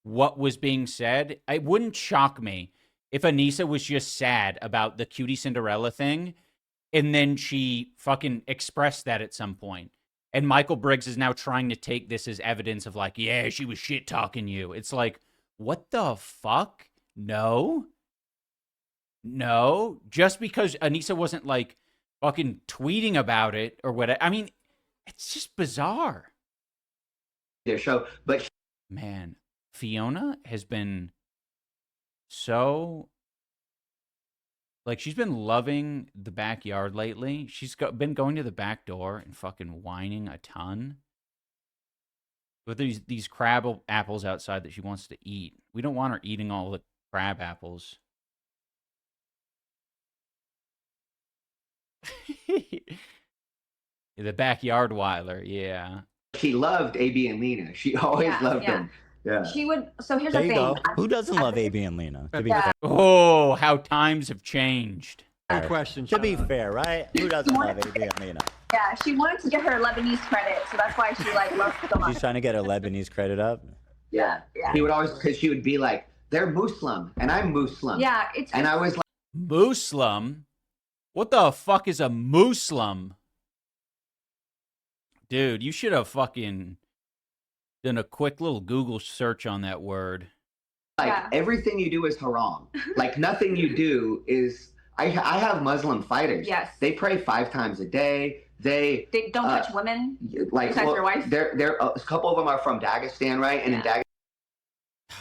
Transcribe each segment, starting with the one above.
what was being said, it wouldn't shock me if Anissa was just sad about the cutie Cinderella thing, and then she fucking expressed that at some point. And Michael Briggs is now trying to take this as evidence of like, yeah, she was shit talking you. It's like, what the fuck? No. Just because Anissa wasn't like fucking tweeting about it or whatever. I mean, it's just bizarre. Their show, but man, Fiona has been so like she's been loving the backyard lately. She's been going to the back door and fucking whining a ton. With these crab apples outside that she wants to eat. We don't want her eating all the crab apples. The backyard Weiler, yeah. She loved AB and Lena. She always loved them. Yeah. She would. So here's There the you thing. go. Who doesn't love AB and Lena? To be Yeah. fair. Oh, how times have changed. Good question. To be fair, right? Who doesn't love AB and Lena? Yeah, she wanted to get her Lebanese credit, so that's why she like loved so much. She's trying to get her Lebanese credit up. Yeah. He would always, because she would be like, they're Muslim and I'm Muslim. Yeah, and I was like, Muslim? What the fuck is a Muslim? Dude, you should have fucking done a quick little Google search on that word. Like, everything you do is haram. Like, nothing you do is... I have Muslim fighters. Yes. They pray 5 times a day. They don't touch women. Like, besides their wife. They're a couple of them are from Dagestan, right? And in Dagestan...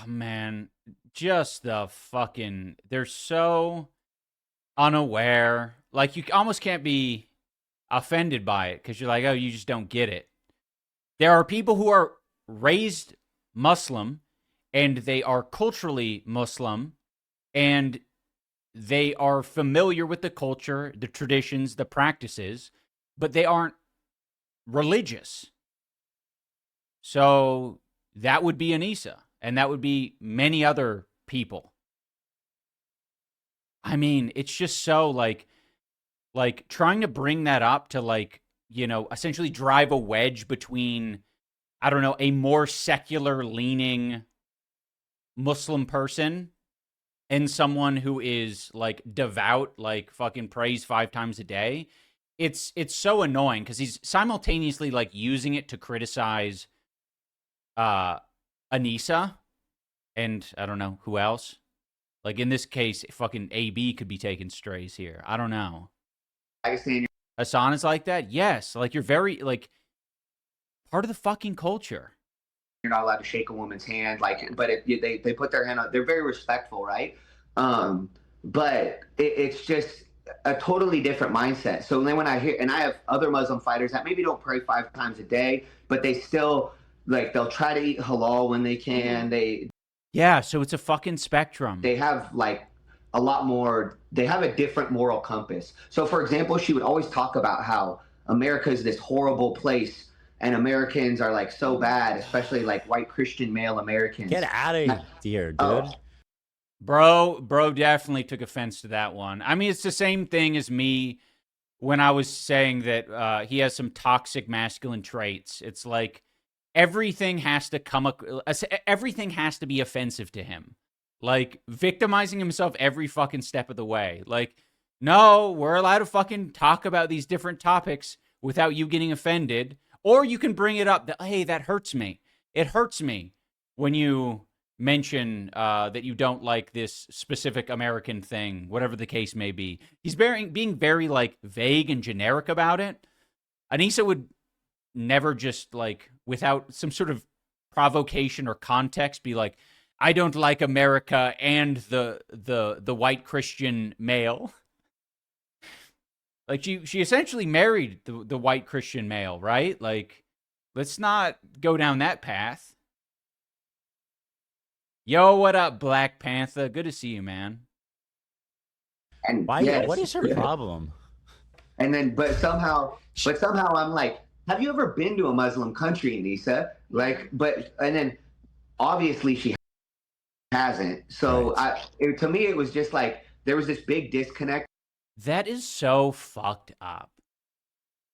Oh, man, just the fucking... They're so unaware. Like, you almost can't be offended by it because you're like, oh, you just don't get it. There are people who are raised Muslim and they are culturally Muslim and they are familiar with the culture, the traditions, the practices, but they aren't religious. So that would be Anissa, and that would be many other people. I mean, it's just so like trying to bring that up to like, you know, essentially drive a wedge between, I don't know, a more secular leaning Muslim person and someone who is like devout, like fucking prays 5 times a day. It's so annoying because he's simultaneously like using it to criticize Anissa and I don't know who else. Like in this case, fucking AB could be taking strays here. I don't know. Hassan is like that? Yes. Like you're very like part of the fucking culture. You're not allowed to shake a woman's hand, like, but they put their hand on. They're very respectful, right? But it's just a totally different mindset. So then when I hear, and I have other Muslim fighters that maybe don't pray 5 times a day, but they still like they'll try to eat halal when they can. Yeah, so it's a fucking spectrum. They have like a lot more. They have a different moral compass. So, for example, she would always talk about how America is this horrible place. And Americans are like so bad, especially like white Christian male Americans. Get out of here, dude. Bro definitely took offense to that one. I mean, it's the same thing as me when I was saying that he has some toxic masculine traits. It's like everything has to be offensive to him. Like victimizing himself every fucking step of the way. Like, no, we're allowed to fucking talk about these different topics without you getting offended. Or you can bring it up that, hey, that hurts me. It hurts me when you mention that you don't like this specific American thing, whatever the case may be. He's being very, like, vague and generic about it. Anissa would never just, like, without some sort of provocation or context, be like, I don't like America and the white Christian male. Like, she essentially married the white Christian male, right? Like, let's not go down that path. Yo, what up, Black Panther? Good to see you, man. And what is her problem? And then, but somehow I'm like, have you ever been to a Muslim country, Anissa? Like, and then obviously she hasn't. So to me, it was just like, there was this big disconnect. That is so fucked up.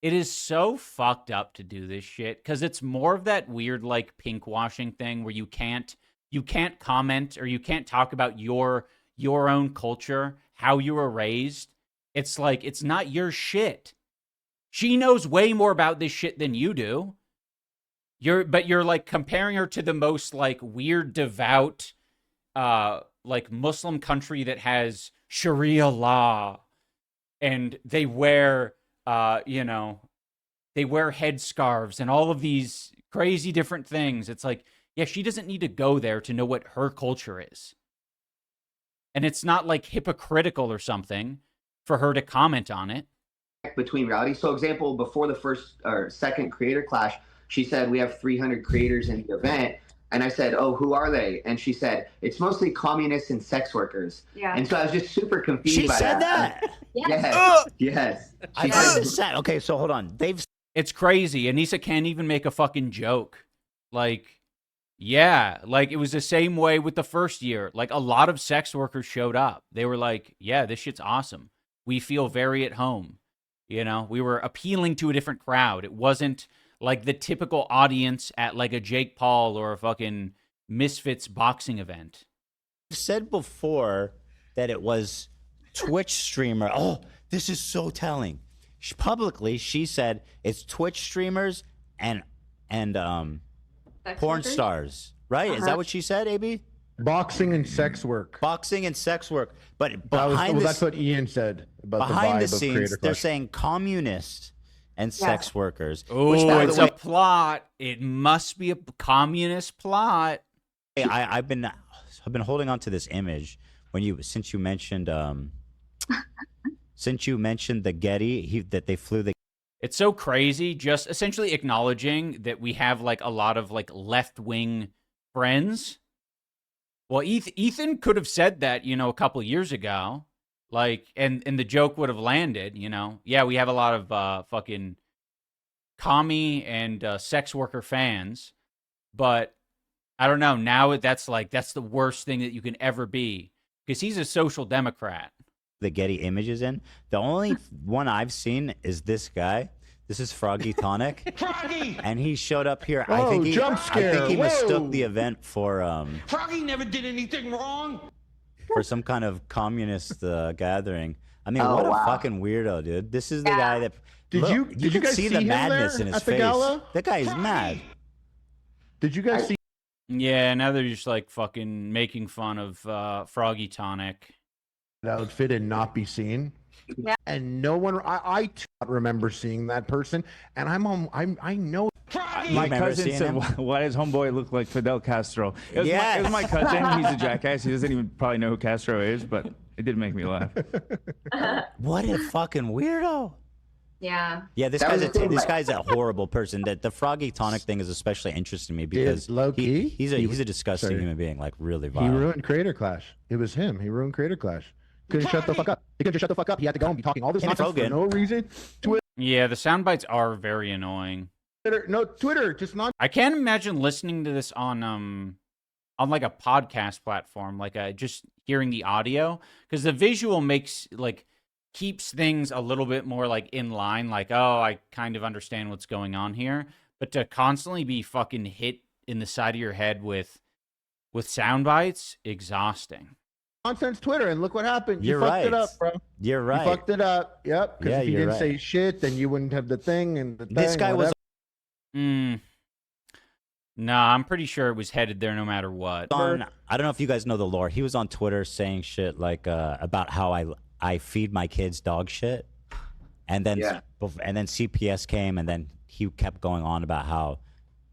It is so fucked up to do this shit because it's more of that weird like pink washing thing where you can't you can't comment or you can't talk about your own culture, how you were raised. It's like, it's not your shit. She knows way more about this shit than you do. But you're like comparing her to the most like weird, devout, like Muslim country that has Sharia law, and they wear, they wear headscarves and all of these crazy different things. It's like, yeah, she doesn't need to go there to know what her culture is. And it's not like hypocritical or something for her to comment on it. Between reality. So example, before the first or second creator clash, she said, we have 300 creators in the event. And I said, oh, who are they? And she said, it's mostly communists and sex workers. Yeah. And so I was just super confused She by said that. Yes. Yes. I thought this said. Okay, so hold on. It's crazy. Anissa can't even make a fucking joke. Like, yeah, like it was the same way with the first year. Like a lot of sex workers showed up. They were like, yeah, this shit's awesome. We feel very at home. You know, we were appealing to a different crowd. It wasn't like the typical audience at like a Jake Paul or a fucking Misfits boxing event. Said before that it was Twitch streamer. Oh, this is so telling. Publicly, she said it's Twitch streamers and Sex porn workers? stars. Right? Is that what she said, AB? Boxing and sex work. Boxing and sex work. But That's what Ian said about behind the the vibe of scenes, Creator they're Clash. saying communist and sex workers. Oh, by the it's way- a plot. It must be a communist plot. Hey, I've been holding on to this image since you mentioned the Getty that they flew the. It's so crazy, just essentially acknowledging that we have like a lot of like left-wing friends. Well, Ethan could have said that, a couple of years ago, like, and the joke would have landed, Yeah, we have a lot of fucking commie and sex worker fans, but I don't know. Now that's the worst thing that you can ever be, because he's a social democrat. The Getty images in. The only one I've seen is this guy. This is Froggy Tonic. Froggy! And he showed up here. Whoa, I think jump scare. he mistook Whoa. the event for Froggy never did anything wrong. some kind of communist gathering. I mean, Oh, what a wow. fucking weirdo, dude. This is the Yeah. guy that. Did Look, you can guys see see the him madness there in his at the face? gala? That guy is mad. Did you guys see Yeah, now they're just like fucking making fun of Froggy Tonic. that outfit and not be seen? Yeah. And no one, I too remember seeing that person, and I know. Froggy! You My remember cousin seeing said, him? "Why does homeboy look like Fidel Castro?" It was, Yes. it was my cousin. He's a jackass. He doesn't even probably know who Castro is, but it did make me laugh. What a fucking weirdo. Yeah. Yeah, this That guy's was the thing, like- a horrible person. That the Froggy Tonic thing is especially interesting to me because low-key, he's a disgusting sorry. human being, like really He vile. ruined Creator Clash. It was him. He ruined Creator Clash. Couldn't shut the fuck up. He couldn't just shut the fuck up. He had to go and be talking all this Kenny nonsense for Fogan. no reason. Yeah, the sound bites are very annoying. Twitter, just not. I can't imagine listening to this on like a podcast platform, like just hearing the audio, because the visual keeps things a little bit more like in line, like, oh, I kind of understand what's going on here. But to constantly be fucking hit in the side of your head with sound bites, exhausting. Nonsense Twitter, and look what happened. You're You fucked it right. up, bro. You're right. You fucked it up. Yep. Because Yeah, if you you're didn't right. say shit, then you wouldn't have the thing and the This thing, guy was whatever. Nah, I'm pretty sure it was headed there no matter what. on. I don't know if you guys know the lore. He was on Twitter saying shit like about how I feed my kids dog shit, and then Yeah. CPS came, and then he kept going on about how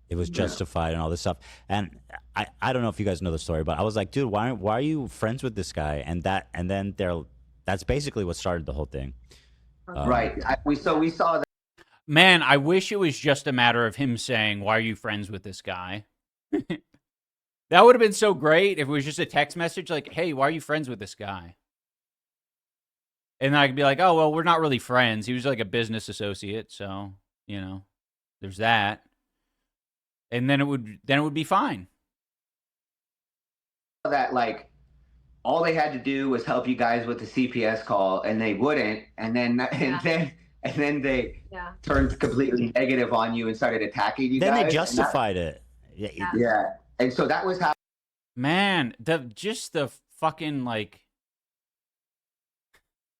it was justified and all this stuff. And I don't know if you guys know the story, but I was like, dude, why are you friends with this guy? And then that's basically what started the whole thing. Right. We saw that. Man, I wish it was just a matter of him saying, "Why are you friends with this guy?" That would have been so great if it was just a text message like, "Hey, why are you friends with this guy?" And then I could be like, "Oh, well, we're not really friends. He was like a business associate, so, there's that." And then it would be fine. That like all they had to do was help you guys with the CPS call, and they wouldn't, and then they Yeah. turned completely negative on you and started attacking you Then guys. they and that- justified it. Yeah. Yeah. Yeah, and so that was how Man, the fucking like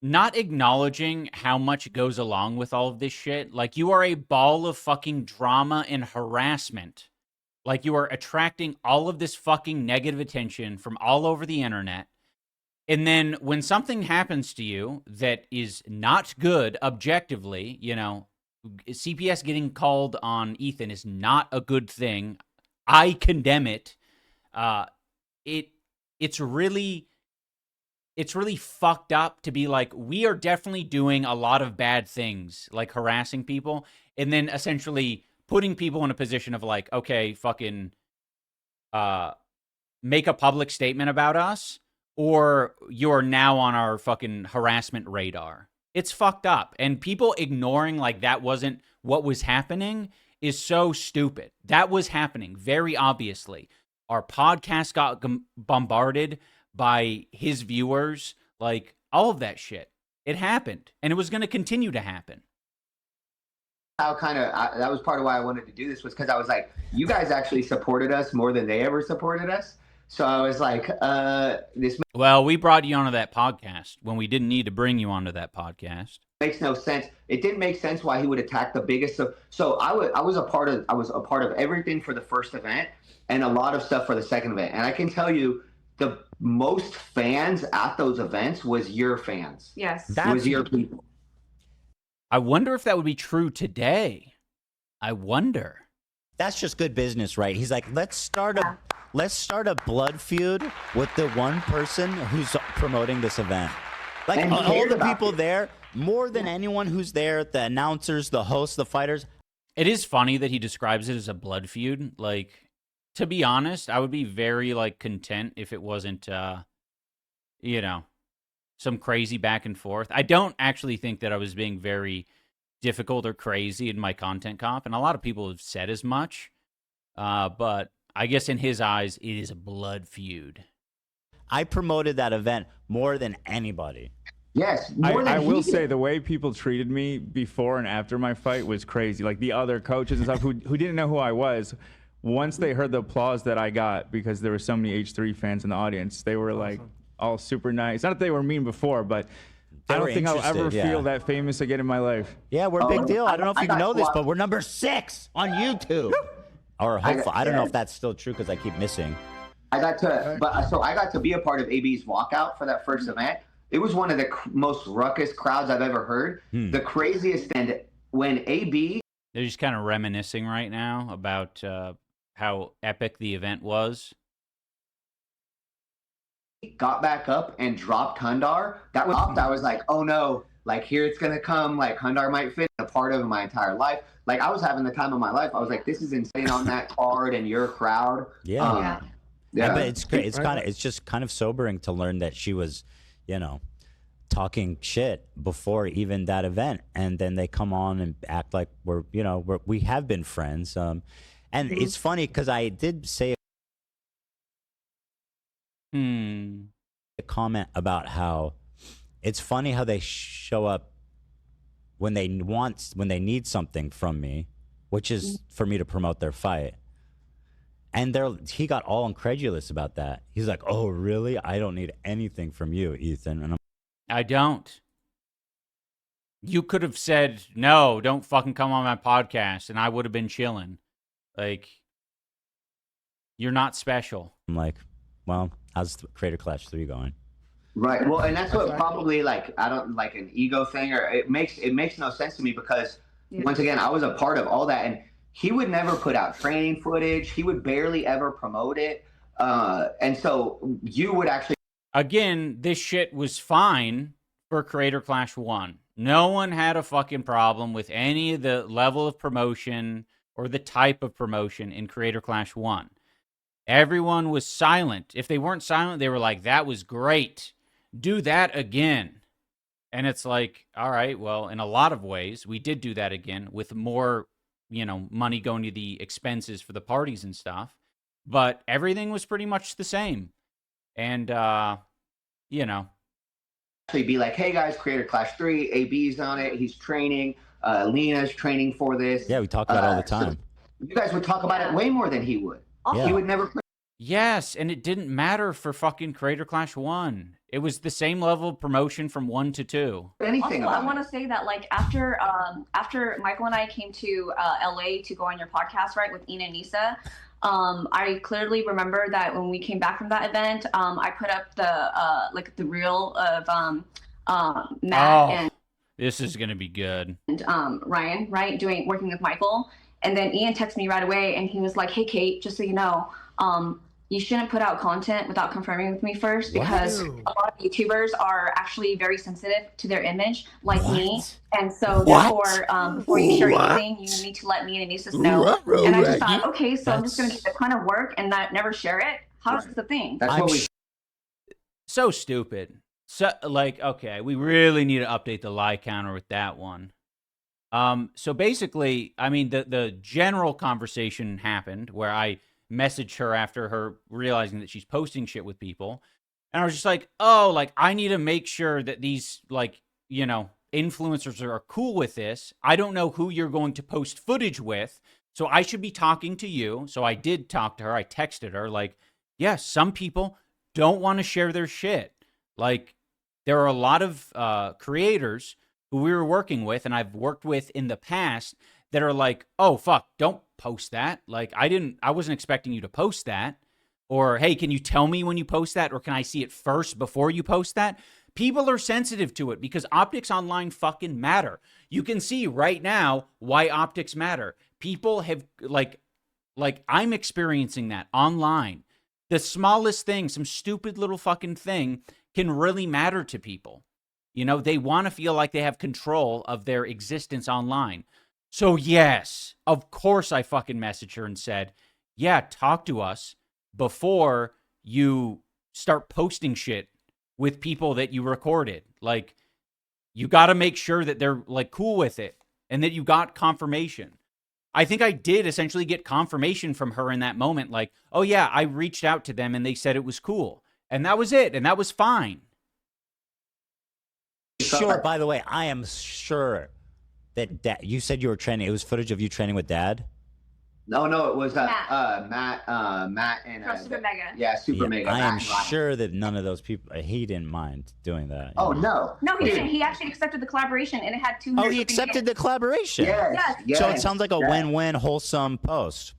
not acknowledging how much goes along with all of this shit. Like, you are a ball of fucking drama and harassment. Like, you are attracting all of this fucking negative attention from all over the internet. And then when something happens to you that is not good objectively, you know, CPS getting called on Ethan is not a good thing. I condemn it. It's really fucked up to be like, we are definitely doing a lot of bad things, like harassing people, and then essentially putting people in a position of like, okay, fucking make a public statement about us, or you're now on our fucking harassment radar. It's fucked up. And people ignoring like that wasn't what was happening is so stupid. That was happening, very obviously. Our podcast got bombarded by his viewers, like all of that shit. It happened, and it was going to continue to happen. How that was part of why I wanted to do this, was because I was like, you guys actually supported us more than they ever supported us. So I was like, this Well, we brought you onto that podcast when we didn't need to bring you onto that podcast. makes no sense. It didn't make sense why he would attack the biggest. So I was a part of everything for the first event and a lot of stuff for the second event. And I can tell you, the most fans at those events was your fans. Yes. Was your people. I wonder if that would be true today. I wonder. That's just good business, right? He's like, let's start a blood feud with the one person who's promoting this event. Like, And he all cared the about people it. there, more than anyone who's there, the announcers, the hosts, the fighters. It is funny that he describes it as a blood feud. Like, to be honest, I would be very like content if it wasn't, you know, some crazy back and forth. I don't actually think that I was being very difficult or crazy in my content comp, and a lot of people have said as much. But I guess in his eyes, it is a blood feud. I promoted that event more than anybody. Yes. More than I he will did. say the way people treated me before and after my fight was crazy. Like the other coaches and stuff who didn't know who I was, once they heard the applause that I got because there were so many H3 fans in the audience, they were like all super nice. Not that they were mean before, but They I were don't think I'll ever interested, feel yeah. that famous again in my life. Yeah, we're a big deal. I don't know if I you got know this, swapped. but we're number 6 on YouTube. Or hopefully, I don't know if that's still true because I keep missing. I got to be a part of AB's walkout for that first event. It was one of the most ruckus crowds I've ever heard. The craziest, and when AB They're just kind of reminiscing right now about how epic the event was. got back up and dropped Hundar, that was I was like, oh no, like here it's gonna come, like Hundar might fit a part of my entire life. Like I was having the time of my life. I was like, this is insane on that card and your crowd. Yeah. Yeah. But it's great. It's just kind of sobering to learn that she was, you know, talking shit before even that event, and then they come on and act like we have been friends. And it's funny because I did say a comment about how it's funny how they show up when they need something from me, which is for me to promote their fight. And he got all incredulous about that. He's like, "Oh, really? I don't need anything from you, Ethan." And I don't. You could have said, no, don't fucking come on my podcast, and I would have been chilling. Like, you're not special. I'm like, well, how's Creator Clash 3 going? Right. Well, and that's what probably like I don't like an ego thing, or it makes no sense to me because once again I was a part of all that, and he would never put out training footage. He would barely ever promote it, and so you would actually. Again, this shit was fine for Creator Clash 1. No one had a fucking problem with any of the level of promotion or the type of promotion in Creator Clash 1. Everyone was silent. If they weren't silent, they were like, that was great. Do that again. And it's like, all right, well, in a lot of ways, we did do that again with more, money going to the expenses for the parties and stuff. But everything was pretty much the same. And, Actually be like, hey guys, Creator Clash 3, AB's on it. He's training. Lena's training for this. Yeah, we talk about it all the so time. you guys would talk about it way more than he would. Also, He would never put Yes, and it didn't matter for fucking Creator Clash 1. It was the same level of promotion from 1 to 2. Anything Also, I about want it. to say that like after Michael and I came to LA to go on your podcast, right, with Ina and Nisa, I clearly remember that when we came back from that event, I put up the reel of Matt and This is gonna be good. Ryan, right, working with Michael. And then Ian texted me right away and he was like, "Hey Kate, just so you know, you shouldn't put out content without confirming with me first, because a lot of YouTubers are actually very sensitive to their image, like me. And so therefore, before you share anything, you need to let me and Anisas know." And I just thought, okay, so I'm just gonna do a ton of work and not never share it. How is this a thing? That's what we. So stupid. So, like, okay, we really need to update the lie counter with that one. So basically, I mean, the general conversation happened where I messaged her after her realizing that she's posting shit with people. And I was just like, oh, like, I need to make sure that these, like, you know, influencers are cool with this. I don't know who you're going to post footage with, so I should be talking to you. So I did talk to her. I texted her, like, yeah, some people don't want to share their shit. Like, there are a lot of creators who we were working with and I've worked with in the past that are like, oh, fuck, don't post that. Like, I wasn't expecting you to post that. Or, hey, can you tell me when you post that? Or can I see it first before you post that? People are sensitive to it because optics online fucking matter. You can see right now why optics matter. People have, like I'm experiencing that online. The smallest thing, some stupid little fucking thing, can really matter to people. You know, they want to feel like they have control of their existence online. So yes, of course I fucking messaged her and said, yeah, talk to us before you start posting shit with people that you recorded. Like, you got to make sure that they're, like, cool with it and that you got confirmation. I think I did essentially get confirmation from her in that moment. Like, oh yeah, I reached out to them and they said it was cool. And that was it. And that was fine. Sure. By the way, I am sure that you said you were training. It was footage of you training with Dad. No, it was Matt. Matt and From Super Mega. Yeah, Super Mega. I Matt am and Ryan. sure that none of those people. He didn't mind doing that. Oh no. No, he didn't. He actually accepted the collaboration and it had 200. Oh, he accepted the collaboration. Yes. So it sounds like a win-win, wholesome post.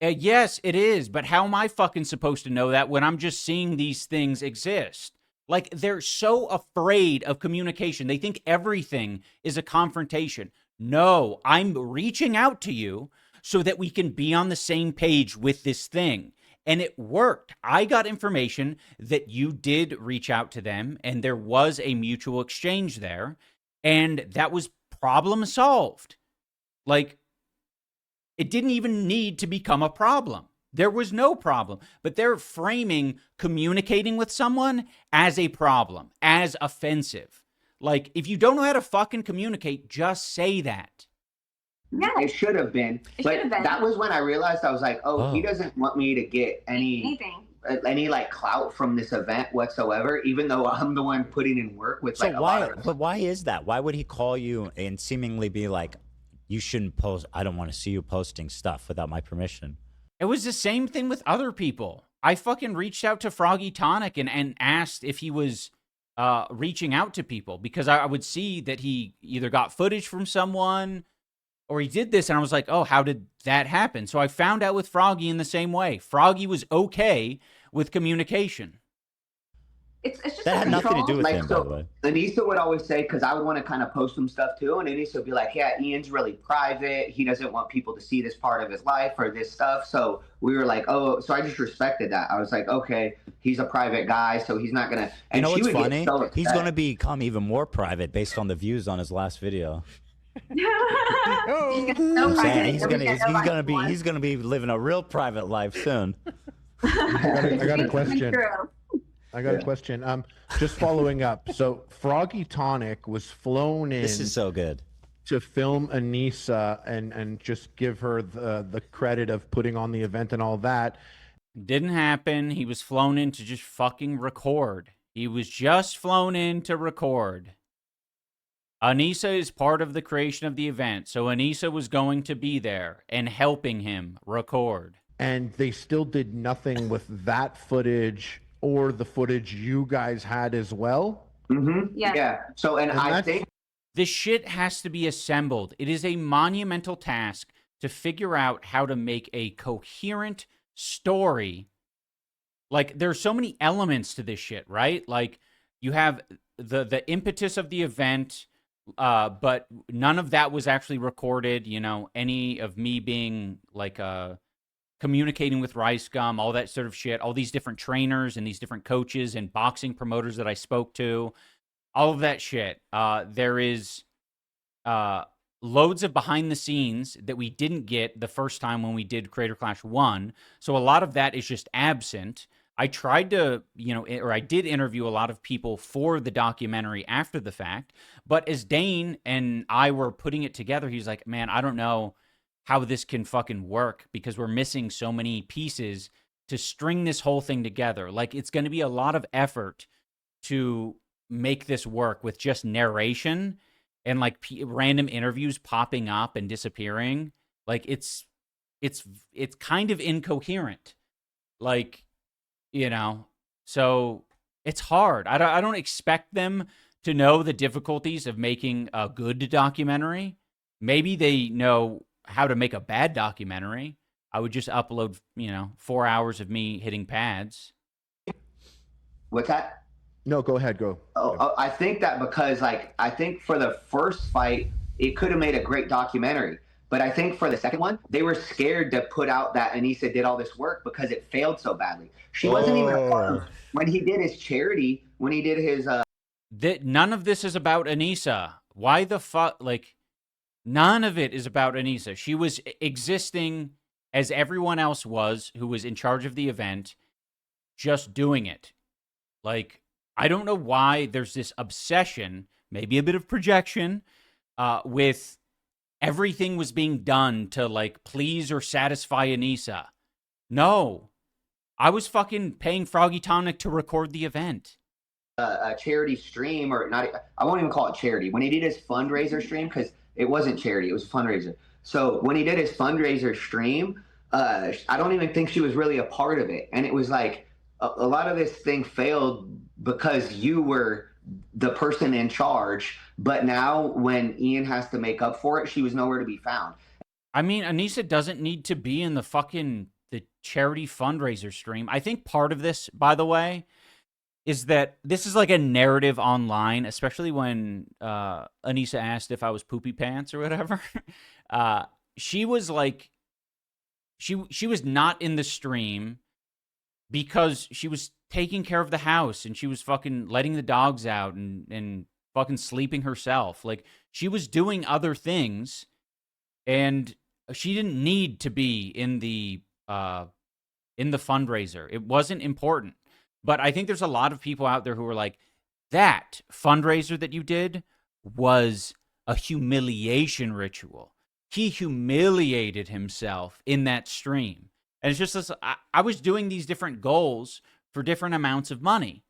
Yes, it is. But how am I fucking supposed to know that when I'm just seeing these things exist? Like, they're so afraid of communication. They think everything is a confrontation. No, I'm reaching out to you so that we can be on the same page with this thing. And it worked. I got information that you did reach out to them and there was a mutual exchange there. And that was problem solved. Like, it didn't even need to become a problem. There was no problem, but they're framing communicating with someone as a problem, as offensive. Like, if you don't know how to fucking communicate, just say that. Yeah. It should have been. But that was when I realized, I was like, oh, he doesn't want me to get any like clout from this event whatsoever, even though I'm the one putting in work with like But why is that? Why would he call you and seemingly be like, you shouldn't post, I don't want to see you posting stuff without my permission? It was the same thing with other people. I fucking reached out to Froggy Tonic and asked if he was reaching out to people because I would see that he either got footage from someone or he did this. And I was like, oh, how did that happen? So I found out with Froggy in the same way. Froggy was okay with communication. It's just that had nothing to do with him, by the way. Anissa would always say, because I would want to kind of post some stuff too, and Anissa would be like, yeah, Ian's really private. He doesn't want people to see this part of his life or this stuff. So we were like, oh, so I just respected that. I was like, okay, he's a private guy, so he's not going to. You know what's funny? He's going to become even more private based on the views on his last video. He's gonna be living a real private life soon. I got a question. I got a question. Just following up. So Froggy Tonic was flown in. This is so good. To film Anissa and just give her the credit of putting on the event and all that. Didn't happen. He was flown in to just fucking record. He was just flown in to record. Anissa is part of the creation of the event, so Anissa was going to be there and helping him record. and they still did nothing with that footage or the footage you guys had as well. Yeah. So, and I think this shit has to be assembled. It is a monumental task to figure out how to make a coherent story. Like, there's so many elements to this shit, right? Like, you have the impetus of the event, but none of that was actually recorded. You know, any of me being like communicating with Rice Gum, all that sort of shit, all these different trainers and these different coaches and boxing promoters that I spoke to, all of that shit. There is loads of behind the scenes that we didn't get the first time when we did Creator Clash 1. So a lot of that is just absent. I tried to, or I did interview a lot of people for the documentary after the fact. But as Dane and I were putting it together, he's like, man, I don't know how this can fucking work because we're missing so many pieces to string this whole thing together. Like, it's going to be a lot of effort to make this work with just narration and like random interviews popping up and disappearing. Like, it's kind of incoherent. Like, so it's hard. I don't expect them to know the difficulties of making a good documentary. Maybe they know how to make a bad documentary. I would just upload, 4 hours of me hitting pads. What's that? No, go ahead. Go. I think that because, I think for the first fight, it could have made a great documentary. But I think for the second one, they were scared to put out that Anissa did all this work because it failed so badly. She wasn't even a part of when he did his charity, when he did his... None of this is about Anissa. Why the fuck? Like, none of it is about Anissa. She was existing as everyone else was who was in charge of the event, just doing it. Like, I don't know why there's this obsession, maybe a bit of projection, with everything was being done to, like, please or satisfy Anissa. No. I was fucking paying Froggy Tonic to record the event. A charity stream, or not, I won't even call it charity. When he did his fundraiser stream, because it wasn't charity, it was a fundraiser. So when he did his fundraiser stream, I don't even think she was really a part of it. And it was like, a lot of this thing failed because you were the person in charge, but now when Ian has to make up for it, she was nowhere to be found. I mean, Anissa doesn't need to be in the charity fundraiser stream. I think part of this, by the way, is that this is like a narrative online, especially when Anissa asked if I was poopy pants or whatever. She was like, she was not in the stream because she was taking care of the house and she was fucking letting the dogs out and fucking sleeping herself. Like, she was doing other things and she didn't need to be in the fundraiser. It wasn't important. But I think there's a lot of people out there who are like, that fundraiser that you did was a humiliation ritual. He humiliated himself in that stream. And it's just this, I was doing these different goals for different amounts of money.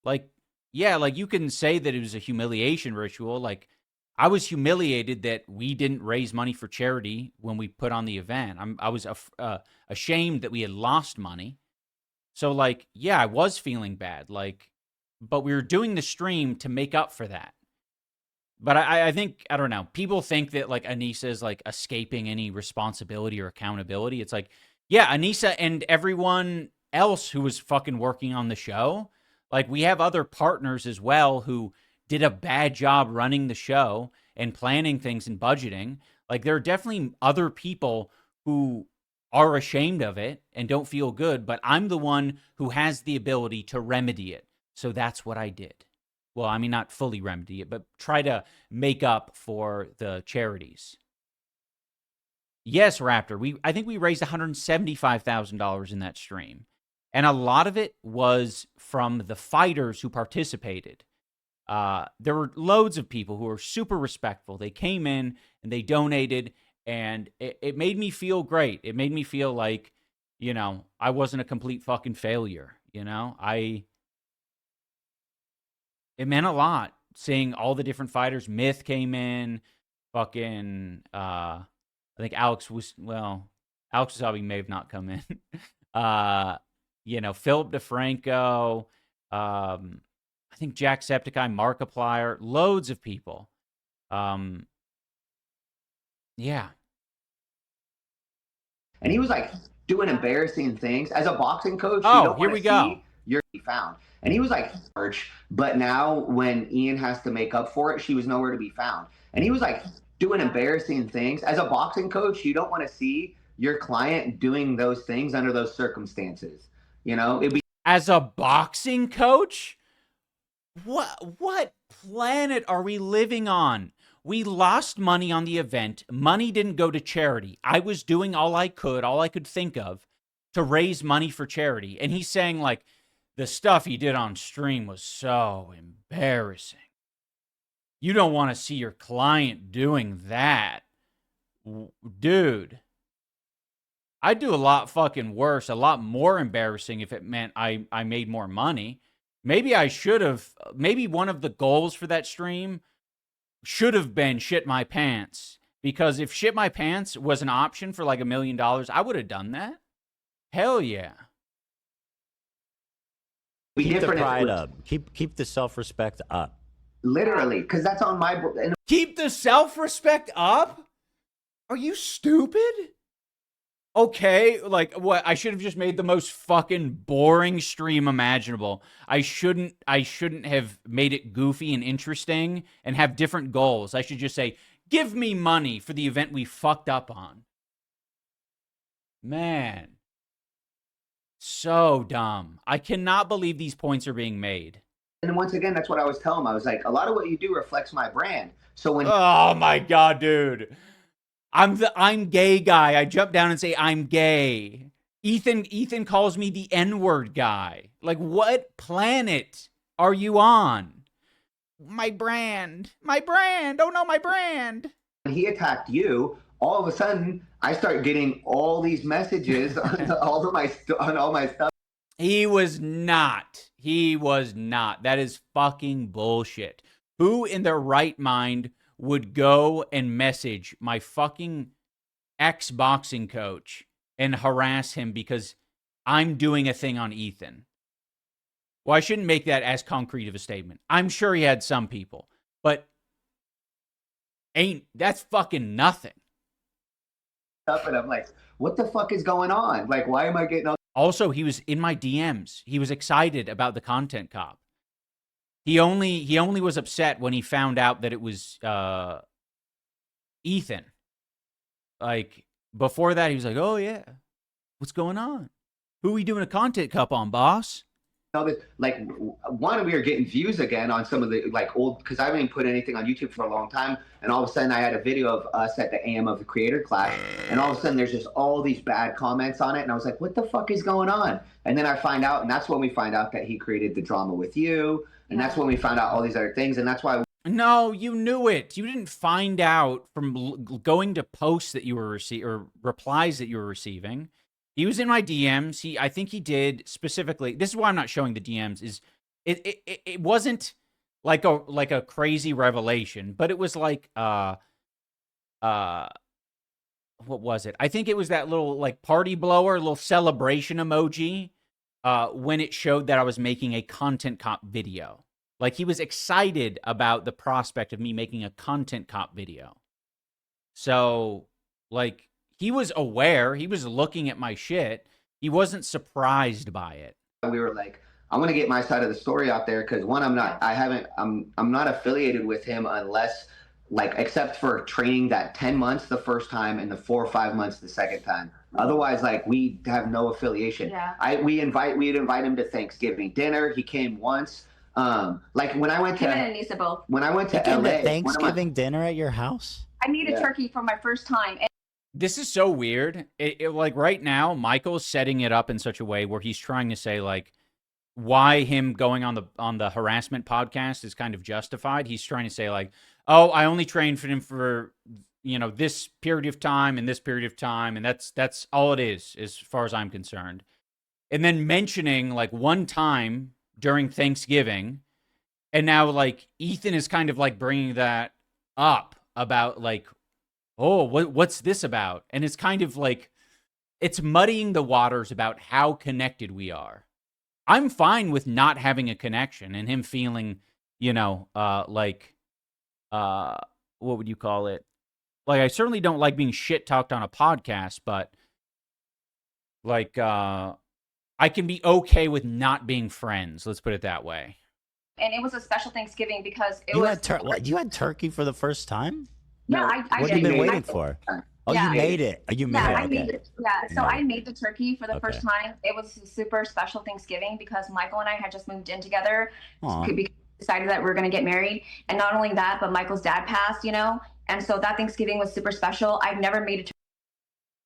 Like, yeah, like you can say that it was a humiliation ritual. Like, I was humiliated that we didn't raise money for charity when we put on the event. I was ashamed that we had lost money. So, like, yeah, I was feeling bad. Like, but we were doing the stream to make up for that. But I think, I don't know, people think that, like, Anissa is, like, escaping any responsibility or accountability. It's like, yeah, Anissa and everyone else who was fucking working on the show, like, we have other partners as well who did a bad job running the show and planning things and budgeting. Like, there are definitely other people who are ashamed of it and don't feel good, but I'm the one who has the ability to remedy it. So that's what I did. Well, I mean, not fully remedy it, but try to make up for the charities. Yes, Raptor, I think we raised $175,000 in that stream. And a lot of it was from the fighters who participated. There were loads of people who were super respectful. They came in and they donated, and it made me feel great. It made me feel like, I wasn't a complete fucking failure. It meant a lot seeing all the different fighters. Myth came in, fucking, I think Alex Alex Wasabi may have not come in. You know, Philip DeFranco, I think Jacksepticeye, Markiplier, loads of people. Yeah. And he was like doing embarrassing things as a boxing coach. Oh, you don't here wanna we go. see you're found. And he was like, but now when Ian has to make up for it, she was nowhere to be found. And he was like doing embarrassing things as a boxing coach. You don't want to see your client doing those things under those circumstances. You know, it'd be As a boxing coach? What planet are we living on? We lost money on the event. Money didn't go to charity. I was doing all I could think of to raise money for charity. And he's saying, like, the stuff he did on stream was so embarrassing. You don't want to see your client doing that. Dude, I'd do a lot fucking worse, a lot more embarrassing if it meant I made more money. Maybe I should have, maybe one of the goals for that stream should have been shit my pants. Because if shit my pants was an option for like $1 million, I would have done that. Hell yeah. Keep the pride up. Keep the self-respect up. literally, because that's on my. And Keep the self-respect up? Are you stupid? Okay, like what? I should have just made the most fucking boring stream imaginable. I shouldn't have made it goofy and interesting and have different goals. I should just say, give me money for the event we fucked up on. Man. So dumb. I cannot believe these points are being made. And once again, that's what I was telling him. I was like, a lot of what you do reflects my brand. So when Oh my god, dude. I'm gay guy. I jump down and say I'm gay. Ethan calls me the N-word guy. Like, what planet are you on? My brand. Oh no, my brand. he attacked you, all of a sudden I start getting all these messages on all my stuff. He was not. That is fucking bullshit. Who in their right mind would go and message my fucking ex-boxing coach and harass him because I'm doing a thing on Ethan? Well, I shouldn't make that as concrete of a statement. I'm sure he had some people, but that's fucking nothing. And I'm like, what the fuck is going on? Like, why am I getting all? Also, he was in my DMs. He was excited about the content cop. He only was upset when he found out that it was Ethan. Like, before that, he was like, oh yeah, what's going on? Who are we doing a content cup on, boss? All this, like, one, we were getting views again on some of the like old, because I haven't put anything on YouTube for a long time, and all of a sudden I had a video of us at the AM of the Creator class, and all of a sudden there's just all these bad comments on it, and I was like, what the fuck is going on? And then I find out, and that's when we find out that he created the drama with you, and that's when we found out all these other things, and that's why. No, you knew it. You didn't find out from going to posts that you were receiving or replies that you were receiving. He was in my DMs. I think he did specifically. This is why I'm not showing the DMs. Is it wasn't like a crazy revelation, but it was like what was it? I think it was that little like party blower, little celebration emoji when it showed that I was making a content cop video. Like, he was excited about the prospect of me making a content cop video. So, like, he was aware. He was looking at my shit. He wasn't surprised by it. We were like, I'm gonna get my side of the story out there because one, I'm not affiliated with him unless, like, except for training that 10 months the first time and the 4 or 5 months the second time. Otherwise, like, we have no affiliation. Yeah. We'd invite him to Thanksgiving dinner. He came once. Like when I went to Him and Anissa both. when I went to They came LA, to Thanksgiving dinner at your house? I made a turkey for my first time. And This is so weird. Like, right now, Michael's setting it up in such a way where he's trying to say, like, why him going on the harassment podcast is kind of justified. He's trying to say, like, oh, I only trained for him for, this period of time and this period of time, and that's all it is as far as I'm concerned. And then mentioning, like, one time during Thanksgiving, and now, like, Ethan is kind of, like, bringing that up about, like, oh, what's this about? And it's kind of like, it's muddying the waters about how connected we are. I'm fine with not having a connection and him feeling, like, what would you call it? Like, I certainly don't like being shit talked on a podcast, but like, I can be okay with not being friends. Let's put it that way. And it was a special Thanksgiving because you had turkey for the first time? Yeah, I what have you been waiting for? Oh, yeah, you made it. You made it. I made it. Yeah, so I made the turkey for the Okay. first time. It was a super special Thanksgiving because Michael and I had just moved in together. Aw. We decided that we were going to get married. And not only that, but Michael's dad passed, And so that Thanksgiving was super special. I've never made a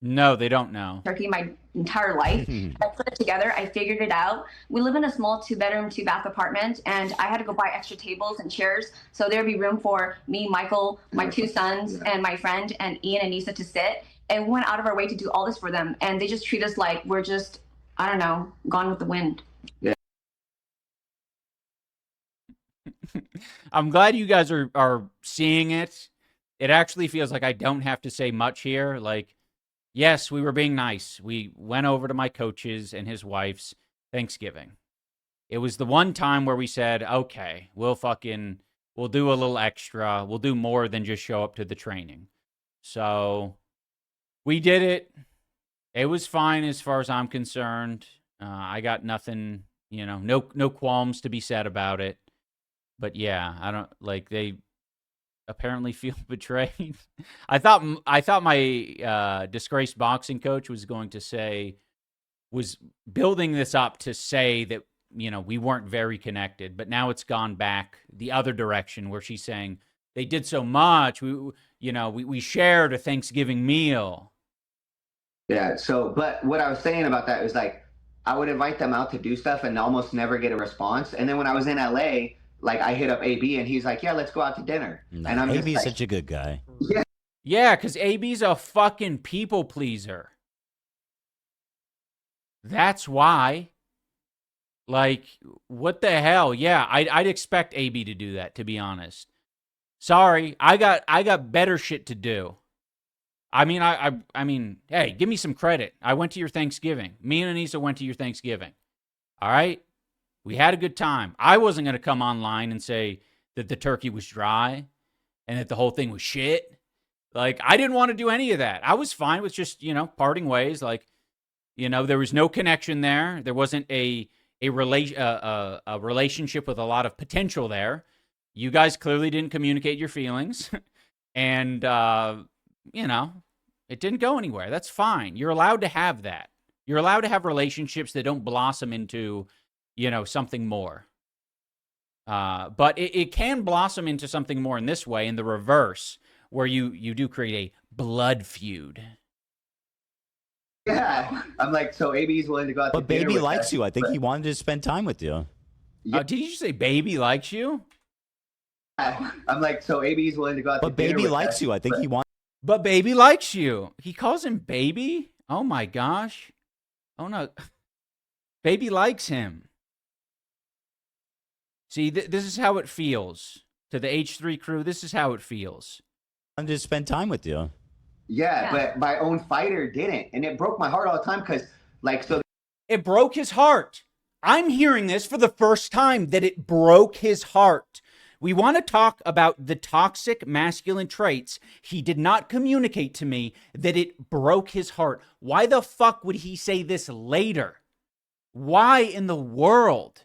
No, they don't know. turkey my entire life. I put it together. I figured it out. We live in a small 2-bedroom, 2-bath apartment, and I had to go buy extra tables and chairs so there would be room for me, Michael, my 2 sons, and my friend, and Ian and Nisa to sit. And we went out of our way to do all this for them, and they just treat us like we're just, I don't know, gone with the wind. I'm glad you guys are seeing it. It actually feels like I don't have to say much here. Like, yes, we were being nice. We went over to my coach's and his wife's Thanksgiving. It was the one time where we said, okay, we'll do a little extra. We'll do more than just show up to the training. So we did it. It was fine as far as I'm concerned. I got nothing, no qualms to be said about it. But yeah, I don't like they apparently feel betrayed. I thought my disgraced boxing coach was building this up to say that, we weren't very connected, but now it's gone back the other direction where she's saying they did so much. We shared a Thanksgiving meal. Yeah. So, but what I was saying about that was like, I would invite them out to do stuff and almost never get a response. And then when I was in LA, like I hit up AB and he's like, yeah, let's go out to dinner. No, and I'm AB's just like, such a good guy. Yeah, because AB's a fucking people pleaser. That's why. Like, what the hell? Yeah, I'd expect AB to do that, to be honest. Sorry, I got better shit to do. I mean, hey, give me some credit. I went to your Thanksgiving. Me and Anissa went to your Thanksgiving. All right? We had a good time. I wasn't going to come online and say that the turkey was dry and that the whole thing was shit. Like, I didn't want to do any of that. I was fine with just, parting ways. Like, there was no connection there. There wasn't a relationship with a lot of potential there. You guys clearly didn't communicate your feelings. And, it didn't go anywhere. That's fine. You're allowed to have that. You're allowed to have relationships that don't blossom into, something more. But it can blossom into something more in this way, in the reverse, where you do create a blood feud. Yeah. I'm like, so AB's willing to go out to But dinner baby with likes us, you. I think but- he wanted to spend time with you. Did you say baby likes you? I'm like, so AB's willing to go out to But dinner baby with likes us, you. I think but- he wants. But baby likes you. He calls him baby? Oh my gosh. Oh no. Baby likes him. See, this is how it feels. To the H3 crew, this is how it feels. Wanted to spend time with you. Yeah, but my own fighter didn't. And it broke my heart all the time because, like, so It broke his heart. I'm hearing this for the first time, that it broke his heart. We want to talk about the toxic masculine traits. He did not communicate to me that it broke his heart. Why the fuck would he say this later? Why in the world?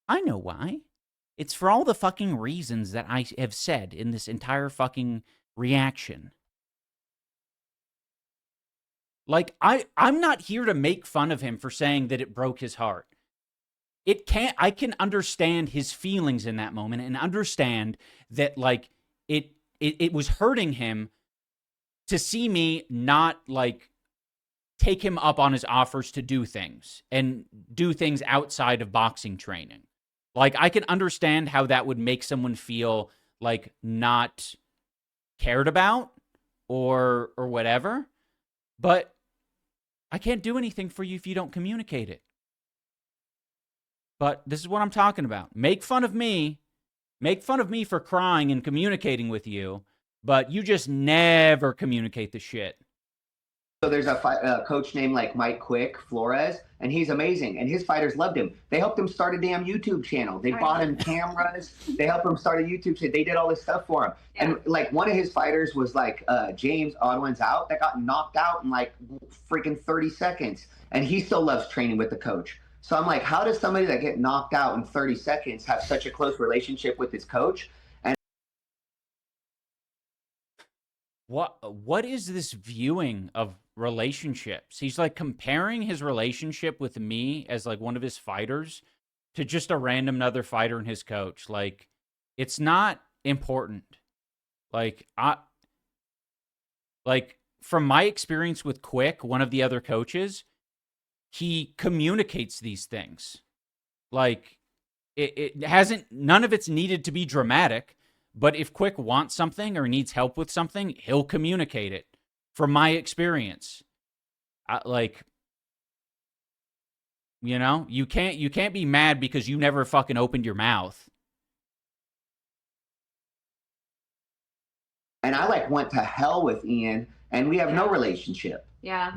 I know why. It's for all the fucking reasons that I have said in this entire fucking reaction. Like, I'm not here to make fun of him for saying that it broke his heart. I can understand his feelings in that moment and understand that, like, it was hurting him to see me not, like, take him up on his offers to do things and do things outside of boxing training. Like, I can understand how that would make someone feel like not cared about or whatever, but I can't do anything for you if you don't communicate it. But this is what I'm talking about. Make fun of me for crying and communicating with you, but you just never communicate the shit. So there's a coach named like Mike Quick Flores, and he's amazing. And his fighters loved him. They helped him start a damn YouTube channel. They bought him cameras. They helped him start a YouTube channel. They did all this stuff for him. Yeah. And like one of his fighters was like James Oddwin's out that got knocked out in like freaking 30 seconds. And he still loves training with the coach. So I'm like, how does somebody that get knocked out in 30 seconds have such a close relationship with his coach? What is this viewing of relationships? He's like comparing his relationship with me as like one of his fighters to just a random other fighter and his coach. Like, it's not important. Like, from my experience with Quick, one of the other coaches, he communicates these things. Like, it hasn't, none of it's needed to be dramatic. But if Quick wants something or needs help with something, he'll communicate it. From my experience, you can't be mad because you never fucking opened your mouth. And I like went to hell with Ian, and we have no relationship. Yeah.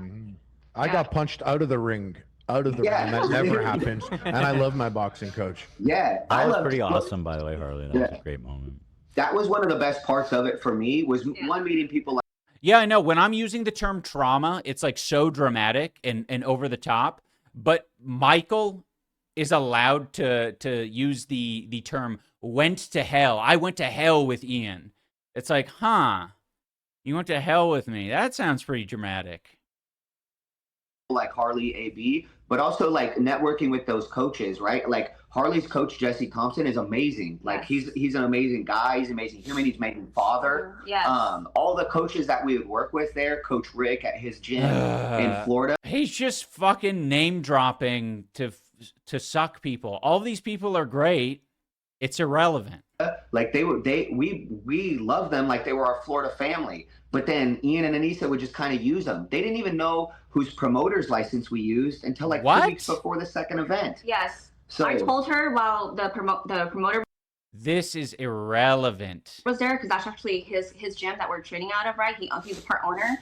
I got punched out of the ring. Out of the ring. That never happens. And I love my boxing coach. Yeah. That was pretty awesome, by the way, Harley. That was a great moment. That was one of the best parts of it for me was one meeting people like. Yeah, I know. When I'm using the term trauma, it's like so dramatic and over the top. But Michael is allowed to use the term went to hell. I went to hell with Ian. It's like, huh, you went to hell with me. That sounds pretty dramatic. Like Harley AB, but also like networking with those coaches, right? Like Harley's coach Jesse Thompson is amazing. Like he's an amazing guy. He's amazing human. He's amazing father. Yes. All the coaches that we would work with there, Coach Rick at his gym in Florida. He's just fucking name dropping to suck people. All these people are great. It's irrelevant. Like we love them like they were our Florida family. But then Ian and Anissa would just kind of use them. They didn't even know whose promoter's license we used until like 2 weeks before the second event. Yes. So I told her while the promoter. This is irrelevant. Was there because that's actually his gym that we're training out of, right? He's a part owner.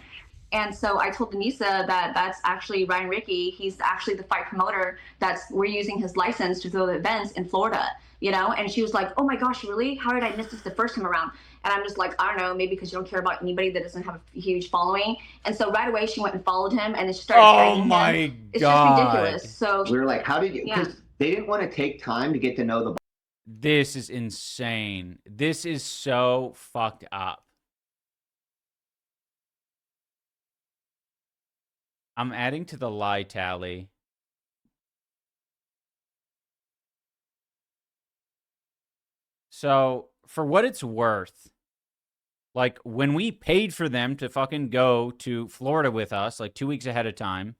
And so I told Anissa that that's actually Ryan Ricky. He's actually the fight promoter we're using his license to throw the events in Florida, And she was like, oh my gosh, really? How did I miss this the first time around? And I'm just like, I don't know, maybe because you don't care about anybody that doesn't have a huge following. And so right away she went and followed him and then she started training him. Oh my God. It's just ridiculous. So we were like, how did you, because they didn't want to take time to get to know the. This is insane. This is so fucked up. I'm adding to the lie tally. So, for what it's worth, like, when we paid for them to fucking go to Florida with us, like 2 weeks ahead of time,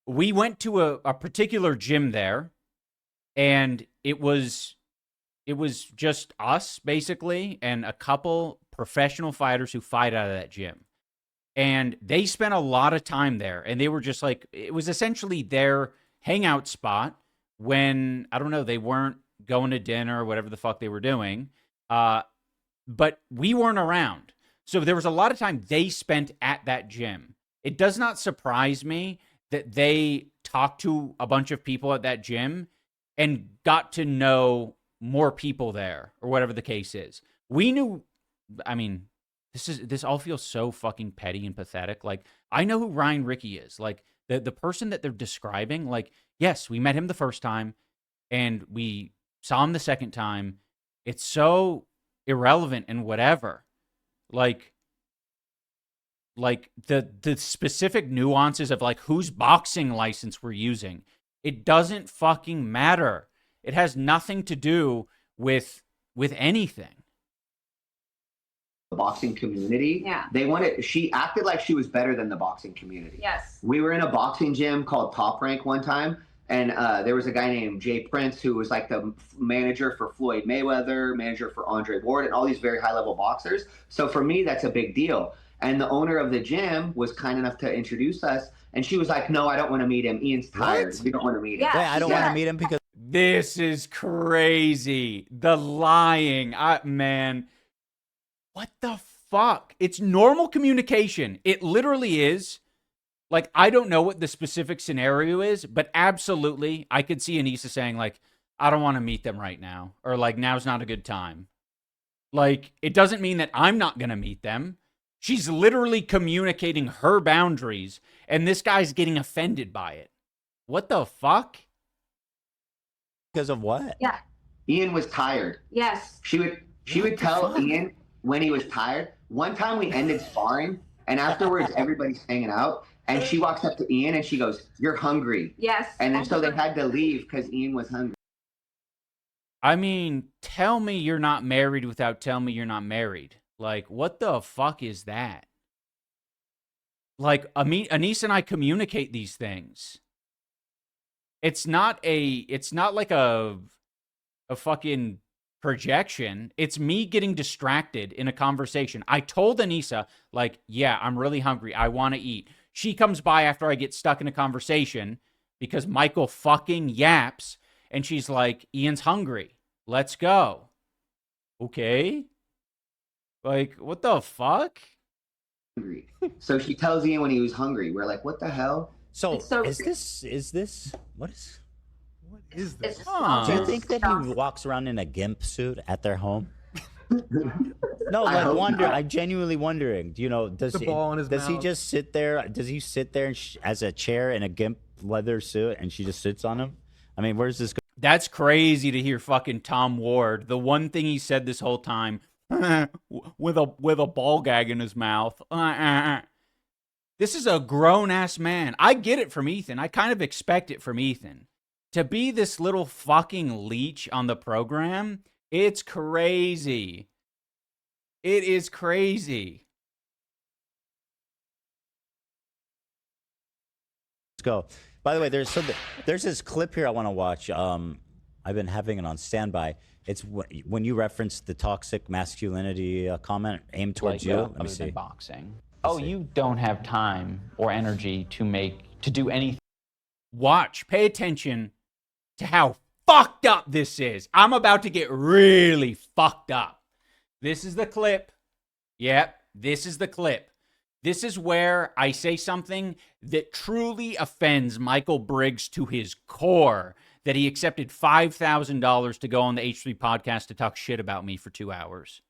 we went to a particular gym there, and it was just us, basically, and a couple professional fighters who fight out of that gym. And they spent a lot of time there, and they were just like, it was essentially their hangout spot when, I don't know, they weren't going to dinner or whatever the fuck they were doing. But we weren't around. So there was a lot of time they spent at that gym. It does not surprise me that they talked to a bunch of people at that gym and got to know more people there or whatever the case is. We knew, I mean, this all feels so fucking petty and pathetic. Like, I know who Ryan Ricky is. Like, the person that they're describing, like, yes, we met him the first time and we saw him the second time. It's so irrelevant and whatever. Like the specific nuances of like whose boxing license we're using. It doesn't fucking matter. It has nothing to do with anything. The boxing community. Yeah. She acted like she was better than the boxing community. Yes. We were in a boxing gym called Top Rank one time, and there was a guy named Jay Prince who was like the manager for Floyd Mayweather, manager for Andre Ward, and all these very high-level boxers. So for me, that's a big deal. And the owner of the gym was kind enough to introduce us, and she was like, no, I don't want to meet him. Ian's tired. We don't want to meet him. Yeah. Wait, I don't want to meet him because... This is crazy. The lying. Man... What the fuck? It's normal communication. It literally is. Like, I don't know what the specific scenario is, but absolutely, I could see Anissa saying, like, I don't want to meet them right now. Or, like, now's not a good time. Like, it doesn't mean that I'm not going to meet them. She's literally communicating her boundaries, and this guy's getting offended by it. What the fuck? Because of what? Yeah. Ian was tired. Yes. She would tell Ian when he was tired. One time we ended sparring, and afterwards everybody's hanging out, and she walks up to Ian and she goes, "You're hungry." Yes. And then so they had to leave because Ian was hungry. I mean, tell me you're not married without telling me you're not married. Like, what the fuck is that? Like, Anissa and I communicate these things. It's not like a fucking projection. It's me getting distracted in a conversation. I told Anissa, like, yeah, I'm really hungry. I want to eat. She comes by after I get stuck in a conversation because Michael fucking yaps, and she's like, Ian's hungry. Let's go. Okay. Like, what the fuck? Hungry. So she tells Ian when he was hungry. We're like, what the hell? So, It's so is this what is? What is this? Huh. Do you think that he walks around in a gimp suit at their home? No, I like hope wonder. not. I'm genuinely wondering. Do you know? Does The he, ball in his does he mouth. just sit there? Does he sit there as a chair in a gimp leather suit, and she just sits on him? I mean, where's this? That's crazy to hear fucking Tom Ward. The one thing he said this whole time, with a ball gag in his mouth. This is a grown-ass man. I get it from Ethan. I kind of expect it from Ethan. To be this little fucking leech on the program, it's crazy. It is crazy. Let's go. By the way, there's this clip here I want to watch. I've been having it on standby. It's when you referenced the toxic masculinity comment aimed towards you. Let me other see. than boxing. Oh, you don't have time or energy to do anything. Watch. Pay attention to how fucked up this is. I'm about to get really fucked up. This is the clip. Yep, this is the clip. This is where I say something that truly offends Michael Briggs to his core, that he accepted $5,000 to go on the H3 podcast to talk shit about me for 2 hours.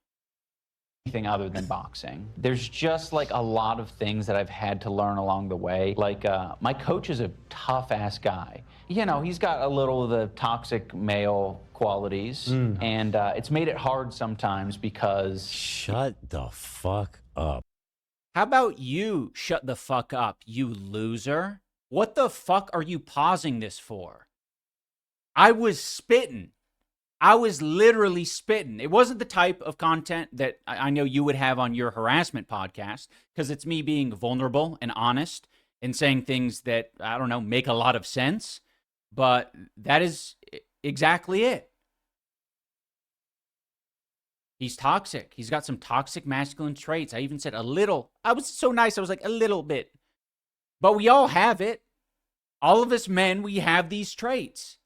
Anything other than boxing. There's just like a lot of things that I've had to learn along the way. Like my coach is a tough ass guy. You know, he's got a little of the toxic male qualities, and it's made it hard sometimes because. Shut the fuck up. How about you shut the fuck up, you loser? What the fuck are you pausing this for? I was spitting. I was literally spitting. It wasn't the type of content that I know you would have on your harassment podcast, because it's me being vulnerable and honest and saying things that, I don't know, make a lot of sense. But that is exactly it. He's toxic. He's got some toxic masculine traits. I even said a little. I was so nice. I was like, a little bit. But we all have it. All of us men, we have these traits.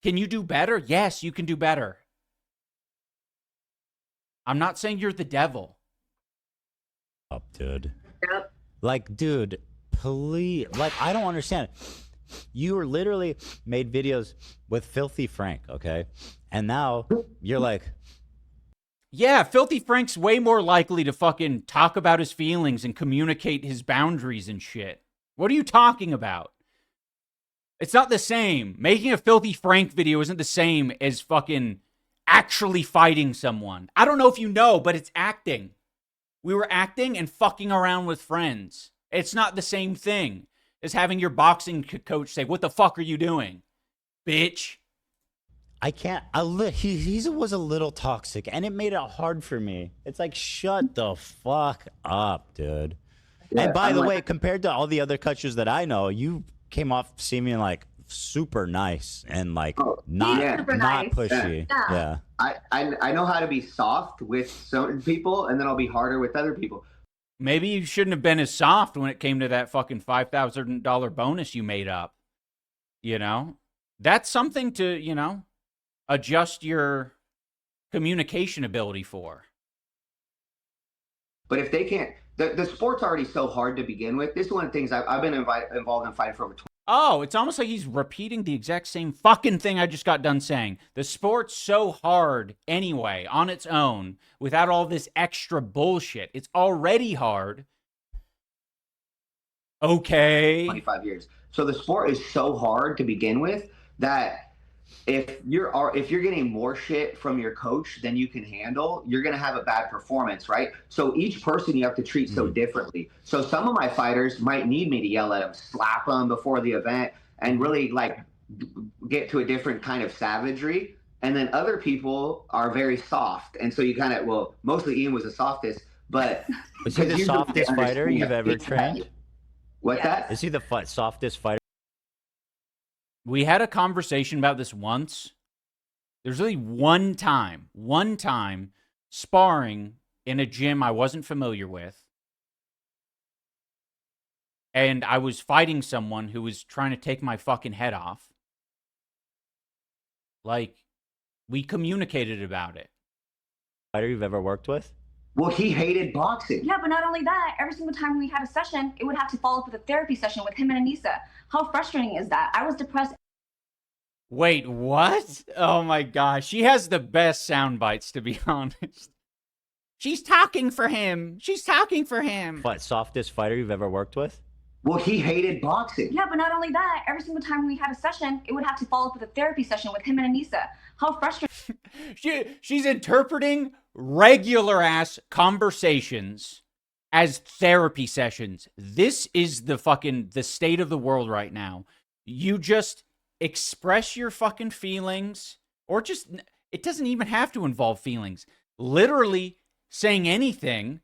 Can you do better? Yes, you can do better. I'm not saying you're the devil. Up, dude. Yep. Like, dude, please. Like, I don't understand. You were literally made videos with Filthy Frank, okay? And now you're like, Yeah, Filthy Frank's way more likely to fucking talk about his feelings and communicate his boundaries and shit. What are you talking about? It's not the same. Making a Filthy Frank video isn't the same as fucking actually fighting someone. I don't know if you know, but it's acting. We were acting and fucking around with friends. It's not the same thing as having your boxing coach say, "What the fuck are you doing, bitch?" I can't. He was a little toxic, and it made it hard for me. It's like, shut the fuck up, dude. Yeah, and by I'm the like- way, compared to all the other coaches that I know, you came off seeming like super nice and like not yeah. Super not nice. pushy. Yeah. Yeah. I know how to be soft with certain people, and then I'll be harder with other people. Maybe you shouldn't have been as soft when it came to that fucking $5,000 bonus you made up. You know? That's something to, you know, adjust your communication ability for. But if they can't, the sport's already so hard to begin with. This is one of the things I've been involved in fighting for over 20. Oh, it's almost like he's repeating the exact same fucking thing I just got done saying. The sport's so hard anyway, on its own, without all this extra bullshit. It's already hard. Okay. 25 years. So the sport is so hard to begin with that if you're getting more shit from your coach than you can handle, you're going to have a bad performance, right? So each person you have to treat so differently. So some of my fighters might need me to yell at them, slap them before the event, and really like get to a different kind of savagery. And then other people are very soft, and so you kind of, well, mostly Ian was the softest, but was he the softest fighter you've ever trained? What's that? Is he the softest fighter? We had a conversation about this once. There's really one time sparring in a gym I wasn't familiar with. And I was fighting someone who was trying to take my fucking head off. Like, we communicated about it. Fighter you've ever worked with? Well, he hated boxing. Yeah, but not only that, every single time we had a session, it would have to follow up with a therapy session with him and Anissa. How frustrating is that? I was depressed. Wait, what? Oh my gosh. She has the best sound bites, to be honest. She's talking for him. She's talking for him. What, softest fighter you've ever worked with? Well, he hated boxing. Yeah, but not only that, every single time we had a session, it would have to follow up with a therapy session with him and Anissa. How frustrating. She's interpreting regular ass conversations as therapy sessions. This is the state of the world right now. You just express your fucking feelings, or just, it doesn't even have to involve feelings. Literally saying anything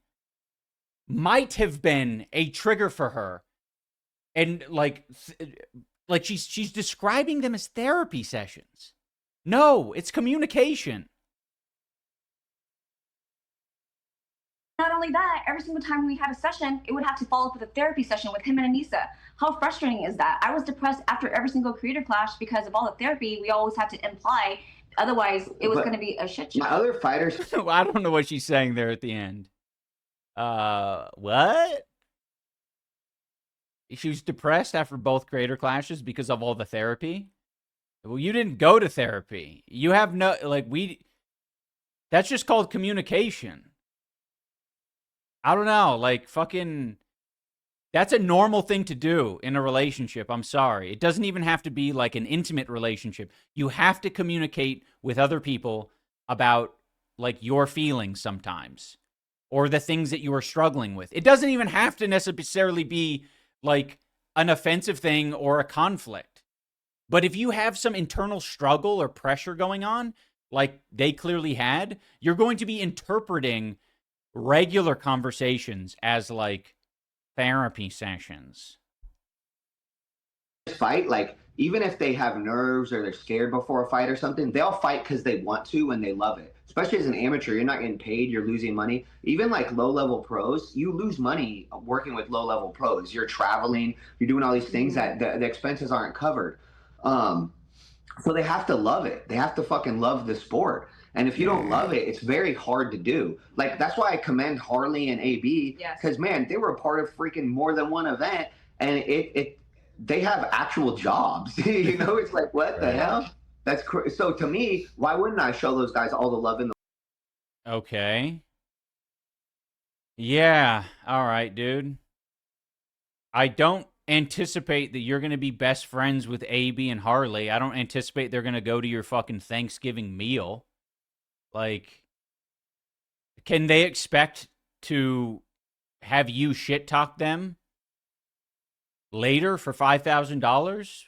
might have been a trigger for her. And like she's describing them as therapy sessions. No, it's communication. Not only that, every single time we had a session, it would have to follow up with a therapy session with him and Anissa. How frustrating is that? I was depressed after every single creator clash because of all the therapy we always had to imply. Otherwise, it was going to be a shit show. My other fighters. I don't know what she's saying there at the end. What? She was depressed after both creator clashes because of all the therapy? Well, you didn't go to therapy. You have no, that's just called communication. I don't know, that's a normal thing to do in a relationship. I'm sorry. It doesn't even have to be like an intimate relationship. You have to communicate with other people about your feelings sometimes, or the things that you are struggling with. It doesn't even have to necessarily be like an offensive thing or a conflict. But if you have some internal struggle or pressure going on, like they clearly had, you're going to be interpreting regular conversations as therapy sessions. Fight, even if they have nerves or they're scared before a fight or something, they'll fight because they want to and they love it. Especially as an amateur, you're not getting paid, you're losing money. Even low-level pros, you lose money working with low-level pros. You're traveling, you're doing all these things that the expenses aren't covered. So they have to love it. They have to fucking love the sport. And if you don't love it, it's very hard to do. That's why I commend Harley and AB, because man, they were a part of freaking more than one event, and they have actual jobs. It's like, what the hell? That's so to me, why wouldn't I show those guys all the love in the Okay. Yeah. All right, dude. I don't anticipate that you're going to be best friends with AB and Harley. I don't anticipate they're going to go to your fucking Thanksgiving meal. Can they expect to have you shit talk them later for $5,000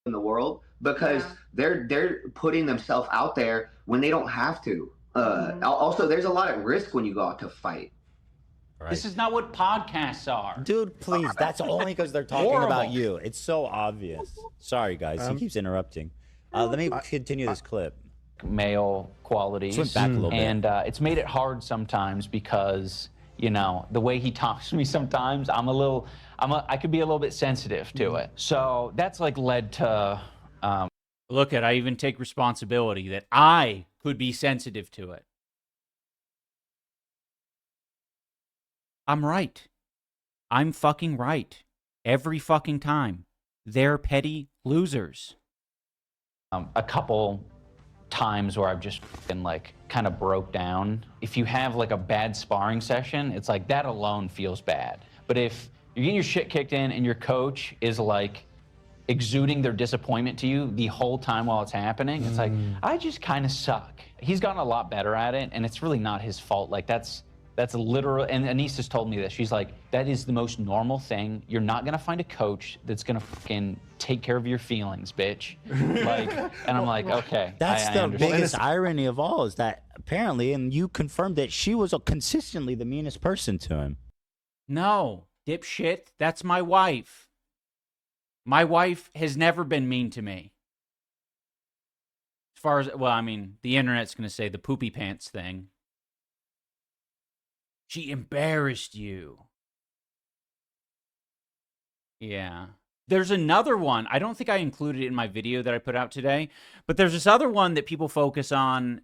in the world? Because they're putting themselves out there when they don't have to. Also, there's a lot at risk when you go out to fight. Right. This is not what podcasts are. Dude, please. That's only because they're talking about you. It's so obvious. Sorry, guys. He keeps interrupting. Let me continue this clip. Male qualities. Swim back a little bit. And it's made it hard sometimes because, the way he talks to me sometimes, I could be a little bit sensitive to it. So that's led to... Look, I even take responsibility that I could be sensitive to it. I'm right. I'm fucking right. Every fucking time. They're petty losers. A couple times where I've just been like kind of broke down. If you have like a bad sparring session, it's like that alone feels bad. But if you're getting your shit kicked in and your coach is like exuding their disappointment to you the whole time while it's happening, it's like, I just kind of suck. He's gotten a lot better at it, and it's really not his fault. Like that's literal. And Anissa's told me that. She's like, that is the most normal thing. You're not gonna find a coach that's gonna fucking take care of your feelings, bitch. Like, and I'm like, okay. That's I the understand. biggest irony of all, is that apparently, and you confirmed that she was consistently the meanest person to him. No, dipshit, that's my wife. My wife has never been mean to me. As far as, well, I mean, the internet's going to say the poopy pants thing. She embarrassed you. Yeah. There's another one. I don't think I included it in my video that I put out today, but there's this other one that people focus on,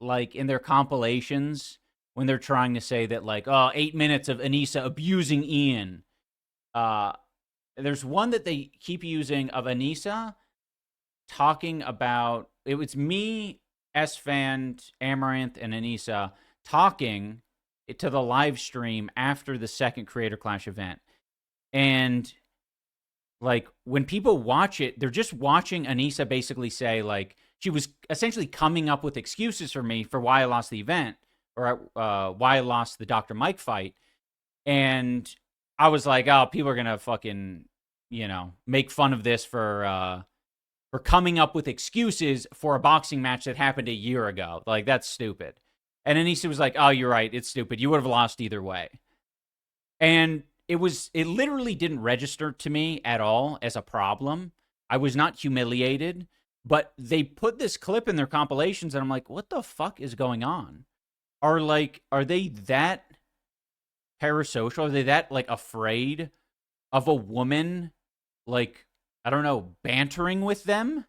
like in their compilations when they're trying to say that, like, oh, 8 minutes of Anissa abusing Ian. There's one that they keep using of Anissa talking about, it was me, S-Fan, Amaranth, and Anissa talking to the live stream after the second Creator Clash event. And like when people watch it, they're just watching Anissa basically say, like, she was essentially coming up with excuses for me for why I lost the event, or why I lost the Dr. Mike fight. And I was like, oh, people are gonna fucking, you know, make fun of this for coming up with excuses for a boxing match that happened a year ago. Like, that's stupid. And Anissa was like, oh, you're right, it's stupid. You would have lost either way. And it literally didn't register to me at all as a problem. I was not humiliated, but they put this clip in their compilations, and I'm like, what the fuck is going on? Are they that parasocial? Are they that, like, afraid of a woman, like, I don't know, bantering with them?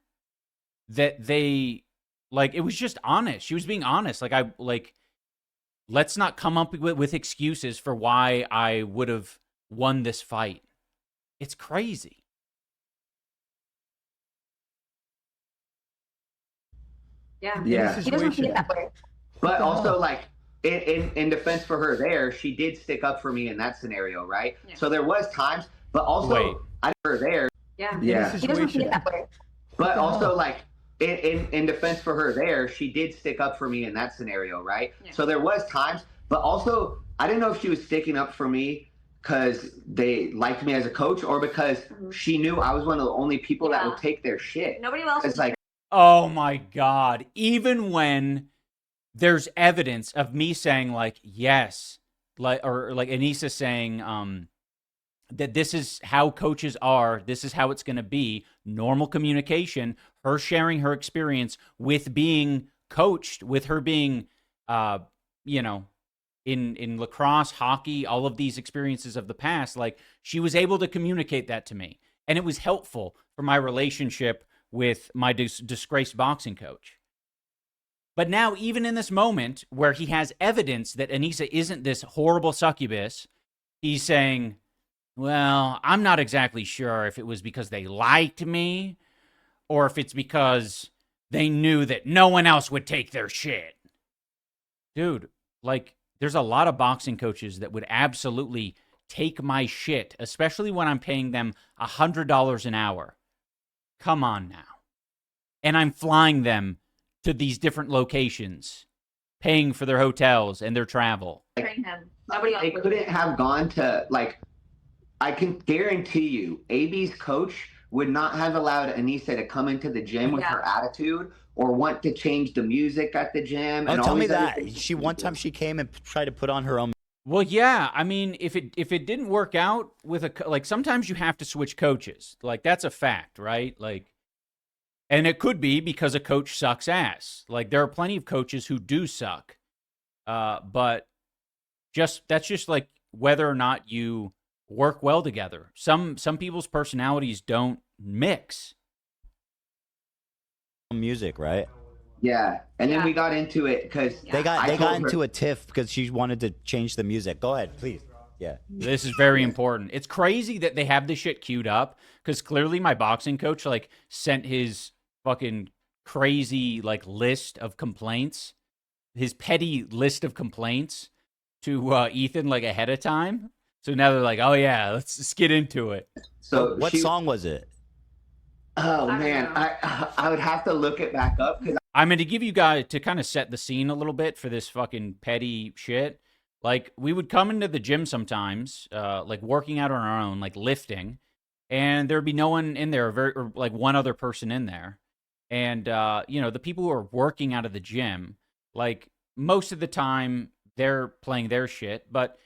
That they, like, it was just honest. She was being honest. Let's not come up with excuses for why I would have won this fight. It's crazy. Yeah. Yeah. He doesn't see it that way. But also, like, in defense for her there, she did stick up for me in that scenario, right? Yeah. So there was times, but also I her there. Yeah. Yeah. He doesn't see it that way. But also, like, in defense for her there, she did stick up for me in that scenario, right? Yeah. So there was times, but also I didn't know if she was sticking up for me because they liked me as a coach, or because she knew I was one of the only people that would take their shit. Nobody else. It's like, oh my God. Even when there's evidence of me saying, like, yes, like, or like Anissa saying that this is how coaches are, this is how it's going to be, normal communication, her sharing her experience with being coached, with her being, you know, in lacrosse, hockey, all of these experiences of the past, like, she was able to communicate that to me. And it was helpful for my relationship with my disgraced boxing coach. But now, even in this moment where he has evidence that Anissa isn't this horrible succubus, he's saying, well, I'm not exactly sure if it was because they liked me or if it's because they knew that no one else would take their shit. Dude, like, there's a lot of boxing coaches that would absolutely take my shit, especially when I'm paying them $100 an hour. Come on now. And I'm flying them to these different locations, paying for their hotels and their travel. Train him. Nobody else they would. couldn't have gone to, like, I can guarantee you, AB's coach would not have allowed Anissa to come into the gym with her attitude or want to change the music at the gym. Don't and tell all me these other that. things. One time she came and tried to put on her own. Well, yeah. I mean, if it didn't work out with like, sometimes you have to switch coaches. Like, that's a fact, right? Like, and it could be because a coach sucks ass. Like, there are plenty of coaches who do suck. But that's just like whether or not you work well together. Some people's personalities don't mix. Music, right? Yeah, and then Yeah. we got into it because They got into a tiff because she wanted to change the music. Go ahead, please. Yeah. This is very important. It's crazy that they have this shit queued up because clearly my boxing coach like sent his fucking crazy like list of complaints, his petty list of complaints to Ethan like ahead of time. So now they're like, oh yeah, let's get into it. So What song was it? Oh I don't man, know. I would have to look it back up because I mean, to give you guys to kind of set the scene a little bit for this fucking petty shit. Like we would come into the gym sometimes, like working out on our own, like lifting, and there'd be no one in there, or like one other person in there, and you know the people who are working out of the gym, like most of the time they're playing their shit, but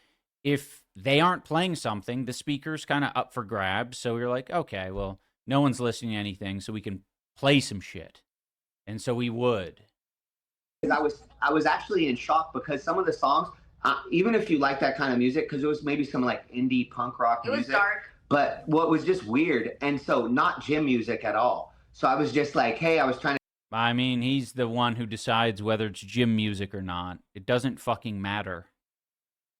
if they aren't playing something, the speaker's kind of up for grabs. So you're like, okay, well, no one's listening to anything, so we can play some shit, and so we would. I was actually in shock because some of the songs, even if you like that kind of music, because it was maybe some like indie punk rock It was music, dark. but what was just weird, and so not gym music at all. So I was just like, hey, I was trying to. I mean, he's the one who decides whether it's gym music or not. It doesn't fucking matter.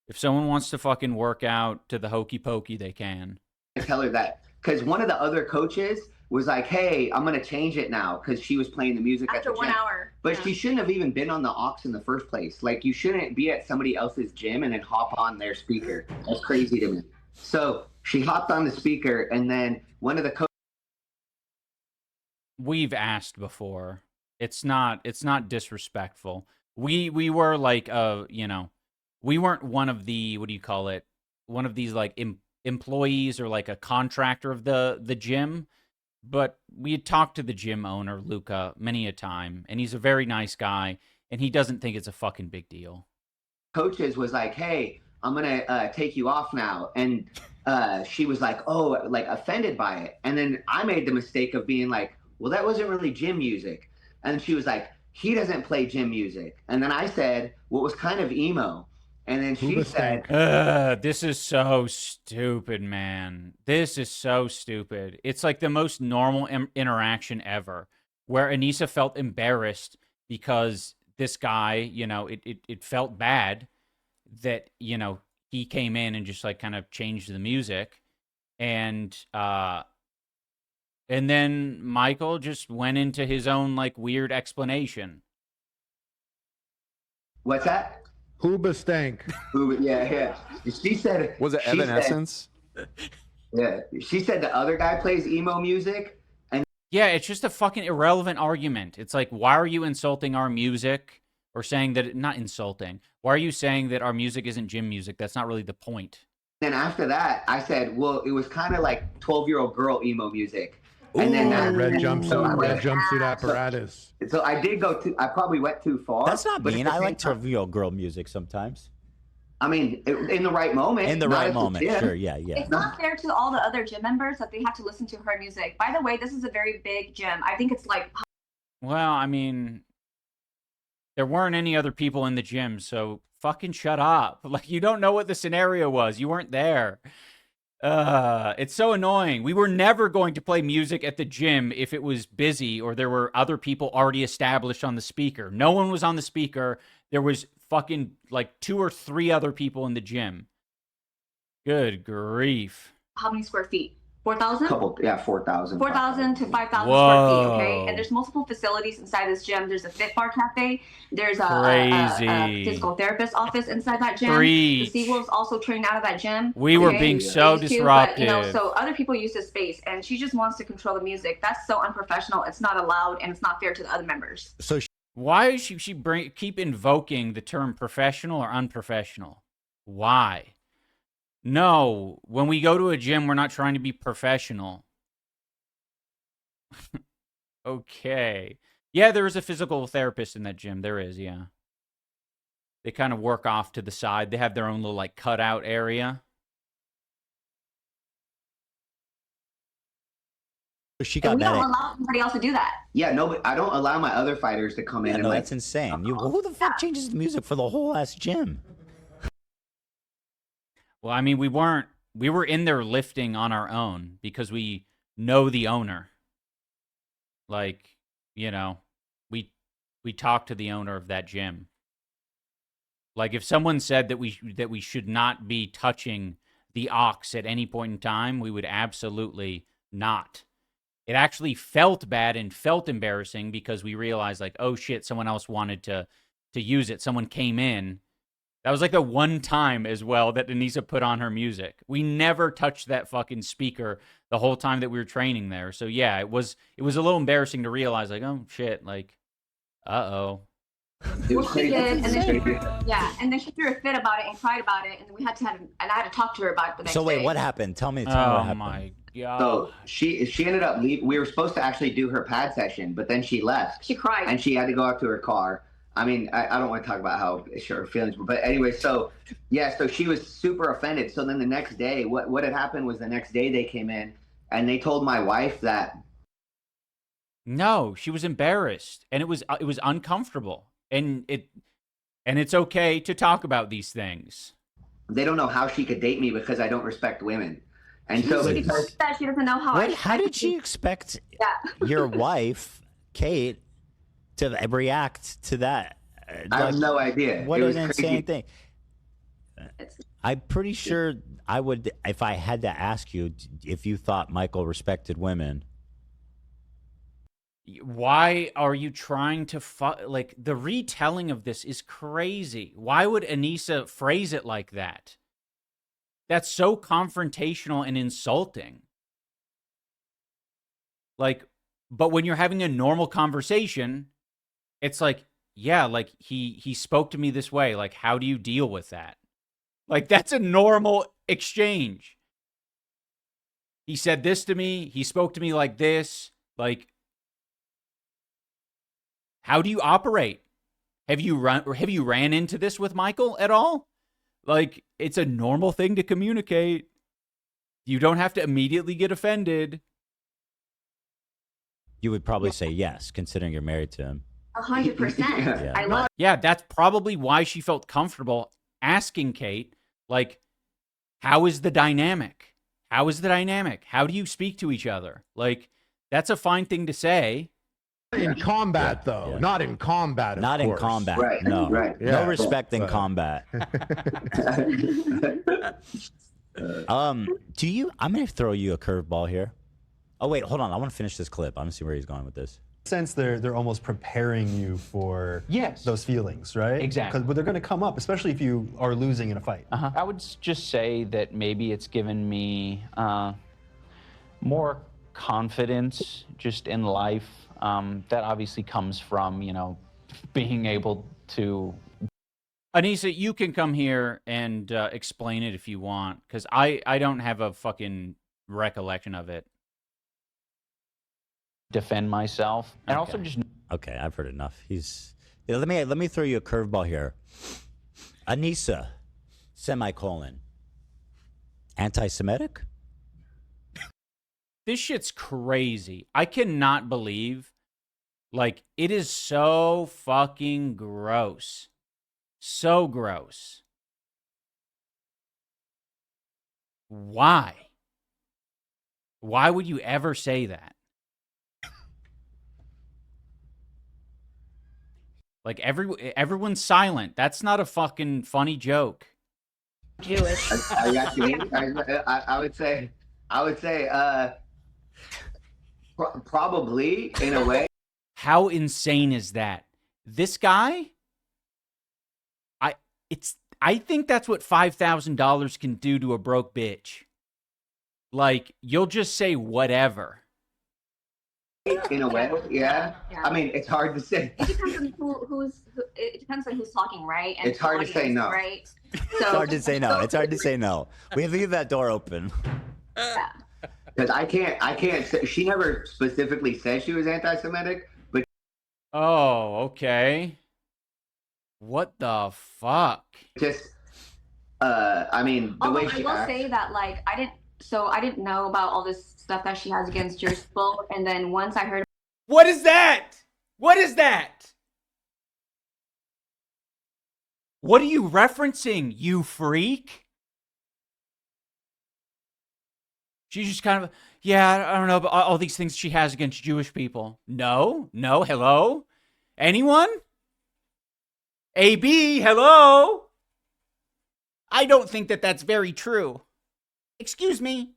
If someone wants to fucking work out to the hokey pokey, they can. Tell her that because one of the other coaches was like, hey, I'm gonna change it now because she was playing the music After at the 1 gym. hour. But yeah. she shouldn't have even been on the aux in the first place. Like you shouldn't be at somebody else's gym and then hop on their speaker. That's crazy to me. So she hopped on the speaker and then one of the coaches. We've asked before. It's not disrespectful. We were like you know, we weren't one of the, what do you call it? One of these like employees or like a contractor of the gym. But we had talked to the gym owner, Luca, many a time, and he's a very nice guy, and he doesn't think it's a fucking big deal. Coaches was like, hey, I'm gonna take you off now, and she was like, oh, like offended by it, and then I made the mistake of being like, well, that wasn't really gym music, and she was like, he doesn't play gym music, and then I said what was kind of emo, and then she said, this is so stupid, man. This is so stupid. It's like the most normal interaction ever, where Anissa felt embarrassed because this guy, you know, it felt bad that, you know, he came in and just like kind of changed the music. And then Michael just went into his own like weird explanation. what's that? Hooba stank. Yeah. She said, Was it Evanescence? Yeah, she said the other guy plays emo music, and Yeah, it's just a fucking irrelevant argument. It's like, why are you insulting our music or saying that not insulting? Why are you saying that our music isn't gym music? That's not really the point. then after that, I said, well, it was kind of like 12-year-old girl emo music. And then that Red so I jumpsuit, red went- jumpsuit apparatus. So I did go too. I probably went too far. That's not but at mean. the I same like time- to girl music sometimes. I mean, in the right moment. In the not right at the moment, gym. sure, yeah. It's not fair to all the other gym members that they have to listen to her music. By the way, this is a very big gym. I think it's like Well, I mean, there weren't any other people in the gym, so fucking shut up. Like, you don't know what the scenario was. You weren't there. It's so annoying. We were never going to play music at the gym if it was busy or there were other people already established on the speaker. No one was on the speaker. There was fucking like 2 or 3 other people in the gym. Good grief. how many square feet? 4,000? 4,000. 4,000 to 5,000 square feet, Whoa. okay? And there's multiple facilities inside this gym. There's a Fit Bar Cafe. There's a Crazy. physical therapist office inside that gym. Preach. The Seawolves also train out of that gym. We were okay? being so They used to, but, you know, disruptive. so other people use this space, and she just wants to control the music. That's so unprofessional. It's not allowed, and it's not fair to the other members. So Why is she keep invoking the term professional or unprofessional? Why? No, when we go to a gym, we're not trying to be professional. Okay. Yeah, there is a physical therapist in that gym. There is, yeah. They kind of work off to the side. They have their own little like cutout area. she And got we don't mad. allow somebody else to do that. Yeah, no, but I don't allow my other fighters to come in Yeah, and no, like. that's insane. Who the fuck changes the music for the whole ass gym? Well, I mean, we were in there lifting on our own because we know the owner. Like, you know, we talk to the owner of that gym. Like if someone said that we should not be touching the ox at any point in time, we would absolutely not. It actually felt bad and felt embarrassing because we realized like, oh shit, someone else wanted to use it. Someone came in. That was like the one time as well that Anissa put on her music. We never touched that fucking speaker the whole time that we were training there. So yeah, it was a little embarrassing to realize like, oh shit, like, uh-oh. Well, she did, and then and then she threw a fit about it and cried about it, and we had to and I had to talk to her about it the next day. So wait, what happened? Tell me what Oh happened. my god. So she ended up leaving. We were supposed to actually do her pad session, but then she left. She cried. And she had to go up to her car. I mean, I don't want to talk about how her feelings were, but anyway, so she was super offended. So then the next day, what had happened was the next day they came in and they told my wife that. No, she was embarrassed, and it was uncomfortable, and it's okay to talk about these things. They don't know how she could date me because I don't respect women, and so she doesn't know how. How did she expect your wife, Kate, to react to that? I have no idea. What It an was insane crazy. thing. I'm pretty sure I would, if I had to ask you if you thought Michael respected women. Why are you trying to like the retelling of this is crazy. Why would Anissa phrase it like that? That's so confrontational and insulting. Like, but when you're having a normal conversation, it's like, yeah, like he spoke to me this way. Like, how do you deal with that? Like, that's a normal exchange. He said this to me. He spoke to me like this. Like, how do you operate? Have you ran into this with Michael at all? Like, it's a normal thing to communicate. You don't have to immediately get offended. You would probably say yes, considering you're married to him. 100%. Yeah, that's probably why she felt comfortable asking Kate, like, how is the dynamic? How is the dynamic? How do you speak to each other? Like, that's a fine thing to say. In combat, though. Yeah. Not in combat, of Not in course. combat. Right, No. right. No Yeah, respect in but- combat. Do you? I'm gonna throw you a curveball here. Oh wait, hold on. I want to finish this clip. I want to see where he's going with this. Sense they're almost preparing you for Yes. those feelings, right? Exactly. Because they're going to come up, especially if you are losing in a fight. I would just say that maybe it's given me more confidence just in life. That obviously comes from, being able to. Anissa, you can come here and explain it if you want, because I don't have a fucking recollection of it. Defend myself, and Okay. also just Okay, I've heard enough. Let me throw you a curveball here. Anissa, semicolon. Anti-Semitic? This shit's crazy. I cannot believe, like, it is so fucking gross. So gross. Why? Why would you ever say that? Like, everyone's silent. That's not a fucking funny joke. Jewish. I would say, probably in a way. How insane is that? This guy? I think that's what $5,000 can do to a broke bitch. Like, you'll just say whatever. In a way, yeah. Yeah. I mean, it's hard to say. It depends on it depends on who's talking, right? And It's hard to say audience, no. Right? So, It's hard to say no. It's hard to say no. We have to leave that door open. Yeah. Because I can't say, she never specifically said she was anti-Semitic, but Oh, okay. What the fuck? just, I mean, the way Although I she will acts. say that, like, I didn't know about all this stuff that she has against Jewish people, and then once I heard, What is that? What is that? What are you referencing, you freak? She's just kind of, yeah, I don't know about all these things she has against Jewish people. No, hello? Anyone? AB, hello? I don't think that that's very true. Excuse me.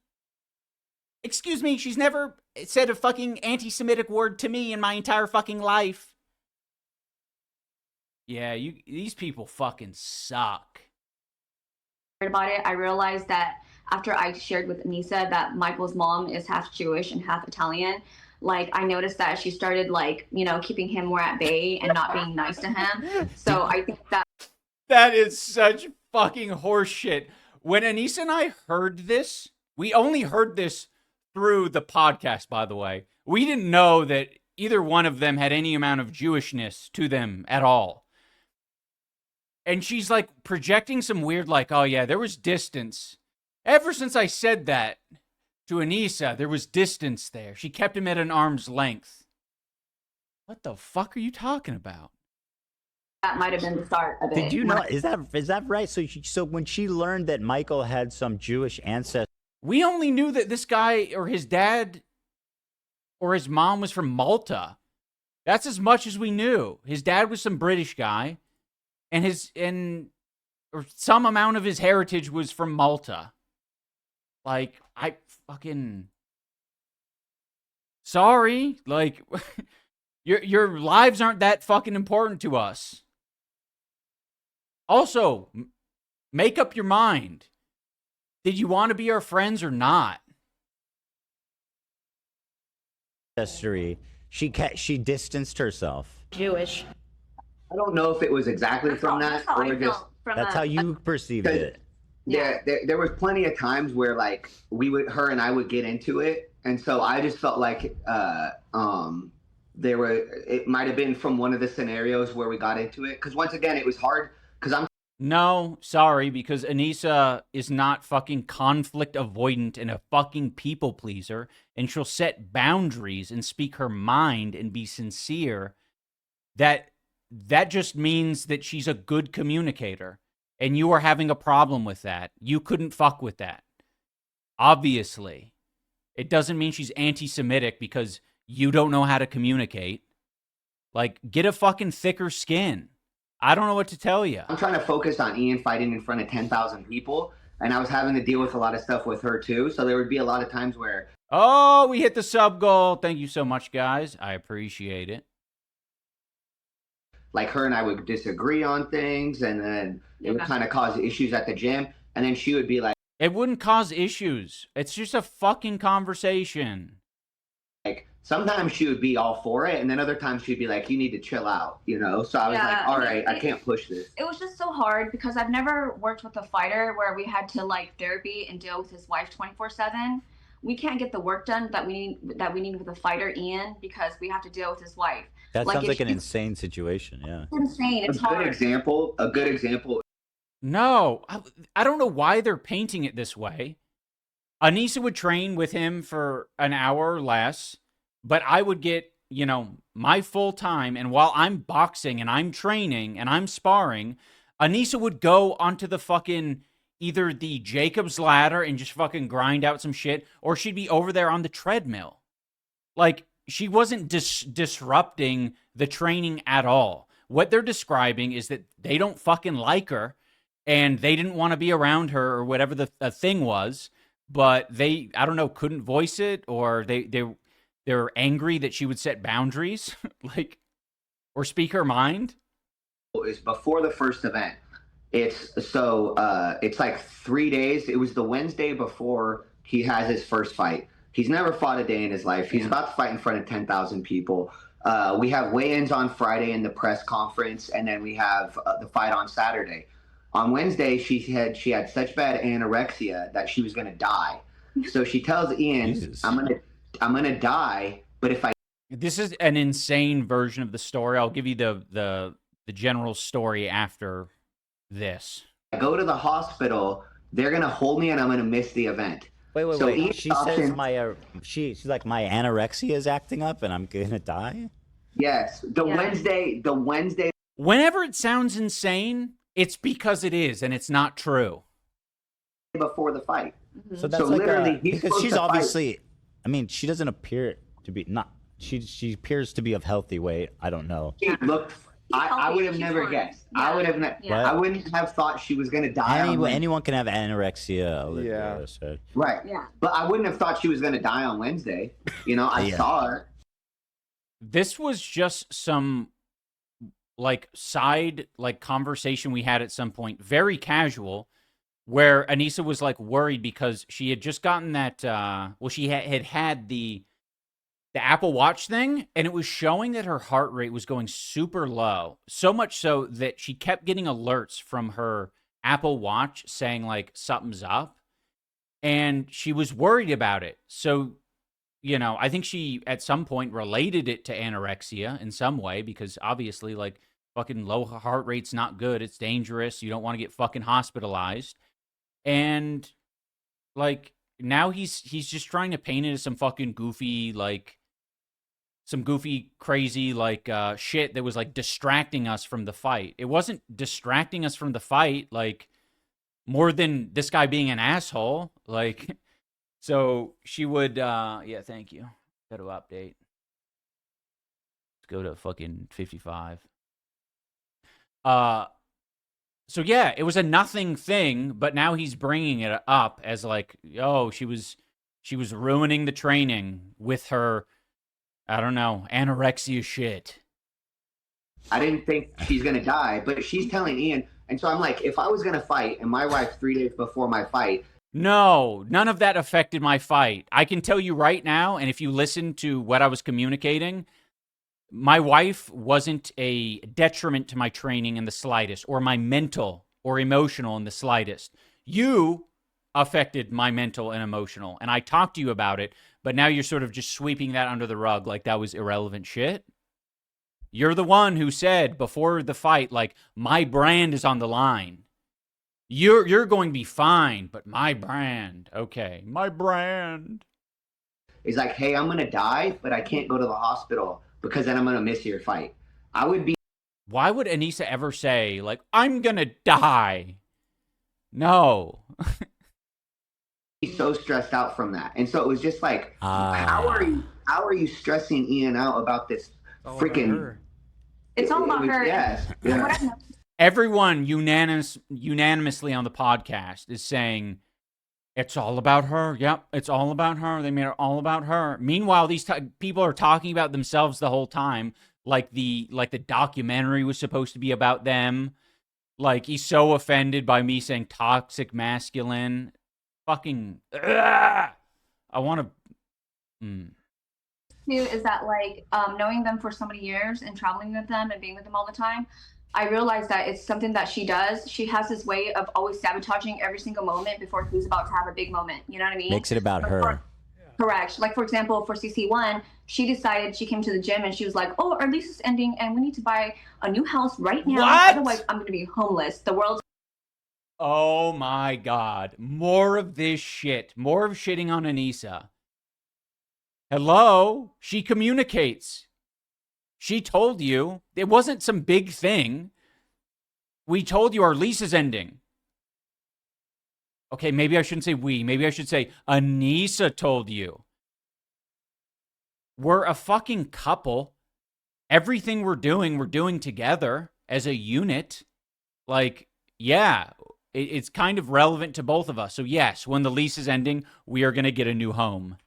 Excuse me, she's never said a fucking anti-Semitic word to me in my entire fucking life. Yeah, these people fucking suck. About it, I realized that after I shared with Anissa that Michael's mom is half Jewish and half Italian, like I noticed that she started like, you know, keeping him more at bay and not being nice to him. So I think that is such fucking horseshit. When Anissa and I heard this, we only heard this through the podcast, by the way. We didn't know that either one of them had any amount of Jewishness to them at all. And she's like projecting some weird, like, oh yeah, there was distance. Ever since I said that to Anissa, there was distance there. She kept him at an arm's length. What the fuck are you talking about? That might have been the start of it. Did you know? Is that right? So when she learned that Michael had some Jewish ancestry, we only knew that this guy or his dad or his mom was from Malta. That's as much as we knew. His dad was some British guy, and or some amount of his heritage was from Malta. Like, I fucking sorry. Like, your lives aren't that fucking important to us. Also, make up your mind. Did you want to be our friends or not? she distanced herself. Jewish. I don't know if it was exactly from that or just That's how you perceived it. Yeah, there was plenty of times where like her and I would get into it, and so I just felt like it might have been from one of the scenarios where we got into it, because once again it was hard because No, sorry, because Anissa is not fucking conflict avoidant and a fucking people pleaser, and she'll set boundaries and speak her mind and be sincere. That just means that she's a good communicator, and you are having a problem with that. You couldn't fuck with that. Obviously. It doesn't mean she's anti-Semitic because you don't know how to communicate. Like, get a fucking thicker skin. I don't know what to tell you. I'm trying to focus on Ian fighting in front of 10,000 people, and I was having to deal with a lot of stuff with her too. So there would be a lot of times where... Oh, we hit the sub goal. Thank you so much, guys. I appreciate it. Like, her and I would disagree on things, and then it would kind of cause issues at the gym. And then she would be like... It wouldn't cause issues. It's just a fucking conversation. Like, sometimes she would be all for it, and then other times she'd be like, you need to chill out, you know? So I was like, all right, I can't push this. It was just so hard because I've never worked with a fighter where we had to like therapy and deal with his wife 24/7. We can't get the work done that we need with a fighter, Ian, because we have to deal with his wife. That sounds like an insane situation, yeah. It's insane. It's hard. A good example. No, I don't know why they're painting it this way. Anissa would train with him for an hour or less, but I would get, you know, my full time. And while I'm boxing and I'm training and I'm sparring, Anissa would go onto the fucking, either the Jacob's ladder and just fucking grind out some shit, or she'd be over there on the treadmill. Like, she wasn't disrupting the training at all. What they're describing is that they don't fucking like her and they didn't want to be around her or whatever the thing was, but they, I don't know, couldn't voice it, or they're angry that she would set boundaries, like, or speak her mind. Is before the first event. It's like 3 days. It was the Wednesday before he has his first fight. He's never fought a day in his life. He's about to fight in front of 10,000 people. We have weigh-ins on Friday in the press conference, and then we have the fight on Saturday. On Wednesday, she had such bad anorexia that she was going to die. So she tells Ian, Jesus. I'm gonna die, but if I... This is an insane version of the story. I'll give you the general story after this. I go to the hospital, they're going to hold me and I'm going to miss the event. Wait. She says she's like, my anorexia is acting up and I'm going to die? Yes. The Wednesday. Whenever it sounds insane, it's because it is, and it's not true. Before the fight. So that's like literally, because she's obviously, I mean, she doesn't appear to be, not she appears to be of healthy weight. I don't know. She looked. I would have never guessed. Yeah. I would have. I wouldn't have thought she was gonna die. Anyone can have anorexia. Olivia said. Right. Yeah. But I wouldn't have thought she was gonna die on Wednesday. You know, I saw her. This was just some like side like conversation we had at some point, very casual, where Anissa was like worried because she had just gotten that she had the Apple Watch thing, and it was showing that her heart rate was going super low, so much so that she kept getting alerts from her Apple Watch saying like something's up, and she was worried about it. So, you know, I think she at some point related it to anorexia in some way, because obviously like fucking low heart rate's not good. It's dangerous. You don't want to get fucking hospitalized. And like now he's just trying to paint it as some fucking goofy, like some goofy, crazy, like shit that was like distracting us from the fight. It wasn't distracting us from the fight, like more than this guy being an asshole. Like, so she would, yeah, thank you. Go to update. Let's go to fucking 55. So yeah, it was a nothing thing, but now he's bringing it up as like, oh, she was ruining the training with her, I don't know, anorexia shit. I didn't think she's gonna die, but she's telling Ian, and so I'm like, if I was gonna fight, and my wife 3 days before my fight. No, none of that affected my fight. I can tell you right now, and if you listen to what I was communicating, my wife wasn't a detriment to my training in the slightest, or my mental or emotional in the slightest. You affected my mental and emotional, and I talked to you about it, but now you're sort of just sweeping that under the rug like that was irrelevant shit. You're the one who said before the fight, like, my brand is on the line. You're going to be fine, but my brand, okay, my brand. He's like, hey, I'm gonna die, but I can't go to the hospital because then I'm gonna miss your fight. I would be. Why would Anissa ever say, like, I'm gonna die? No. So stressed out from that, and so it was just like, how are you stressing Ian out about this freaking? It's all about her. Yes. Yeah. Everyone unanimously on the podcast is saying it's all about her. Yep, it's all about her. They made it all about her. Meanwhile, these people are talking about themselves the whole time, like the documentary was supposed to be about them. Like, he's so offended by me saying toxic masculine. Fucking, I want to. Too is that like knowing them for so many years and traveling with them and being with them all the time, I realized that it's something that she does. She has this way of always sabotaging every single moment before who's about to have a big moment. You know what I mean? Makes it about her. Correct. Like, for example, for CC1, she decided, she came to the gym and she was like, oh, our lease is ending and we need to buy a new house right now. What? Otherwise, I'm going to be homeless. The world's. Oh my God. More of this shit. More of shitting on Anissa. Hello? She communicates. She told you. It wasn't some big thing. We told you our lease is ending. Okay, maybe I shouldn't say we. Maybe I should say Anissa told you. We're a fucking couple. Everything we're doing together as a unit. Like, yeah, it's kind of relevant to both of us. So yes, when the lease is ending, we are going to get a new home.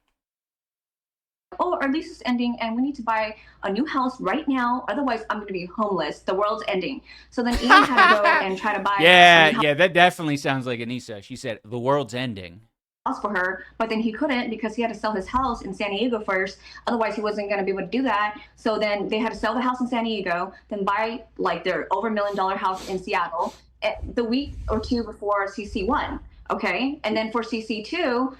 Oh, our lease is ending and we need to buy a new house right now. Otherwise, I'm going to be homeless. The world's ending. So then Ian had to go and try to buy Yeah, that definitely sounds like Anissa. She said, the world's ending. House for her, but then he couldn't because he had to sell his house in San Diego first. Otherwise, he wasn't going to be able to do that. So then they had to sell the house in San Diego, then buy like their over $1 million house in Seattle the week or two before CC1. Okay. And then for CC2,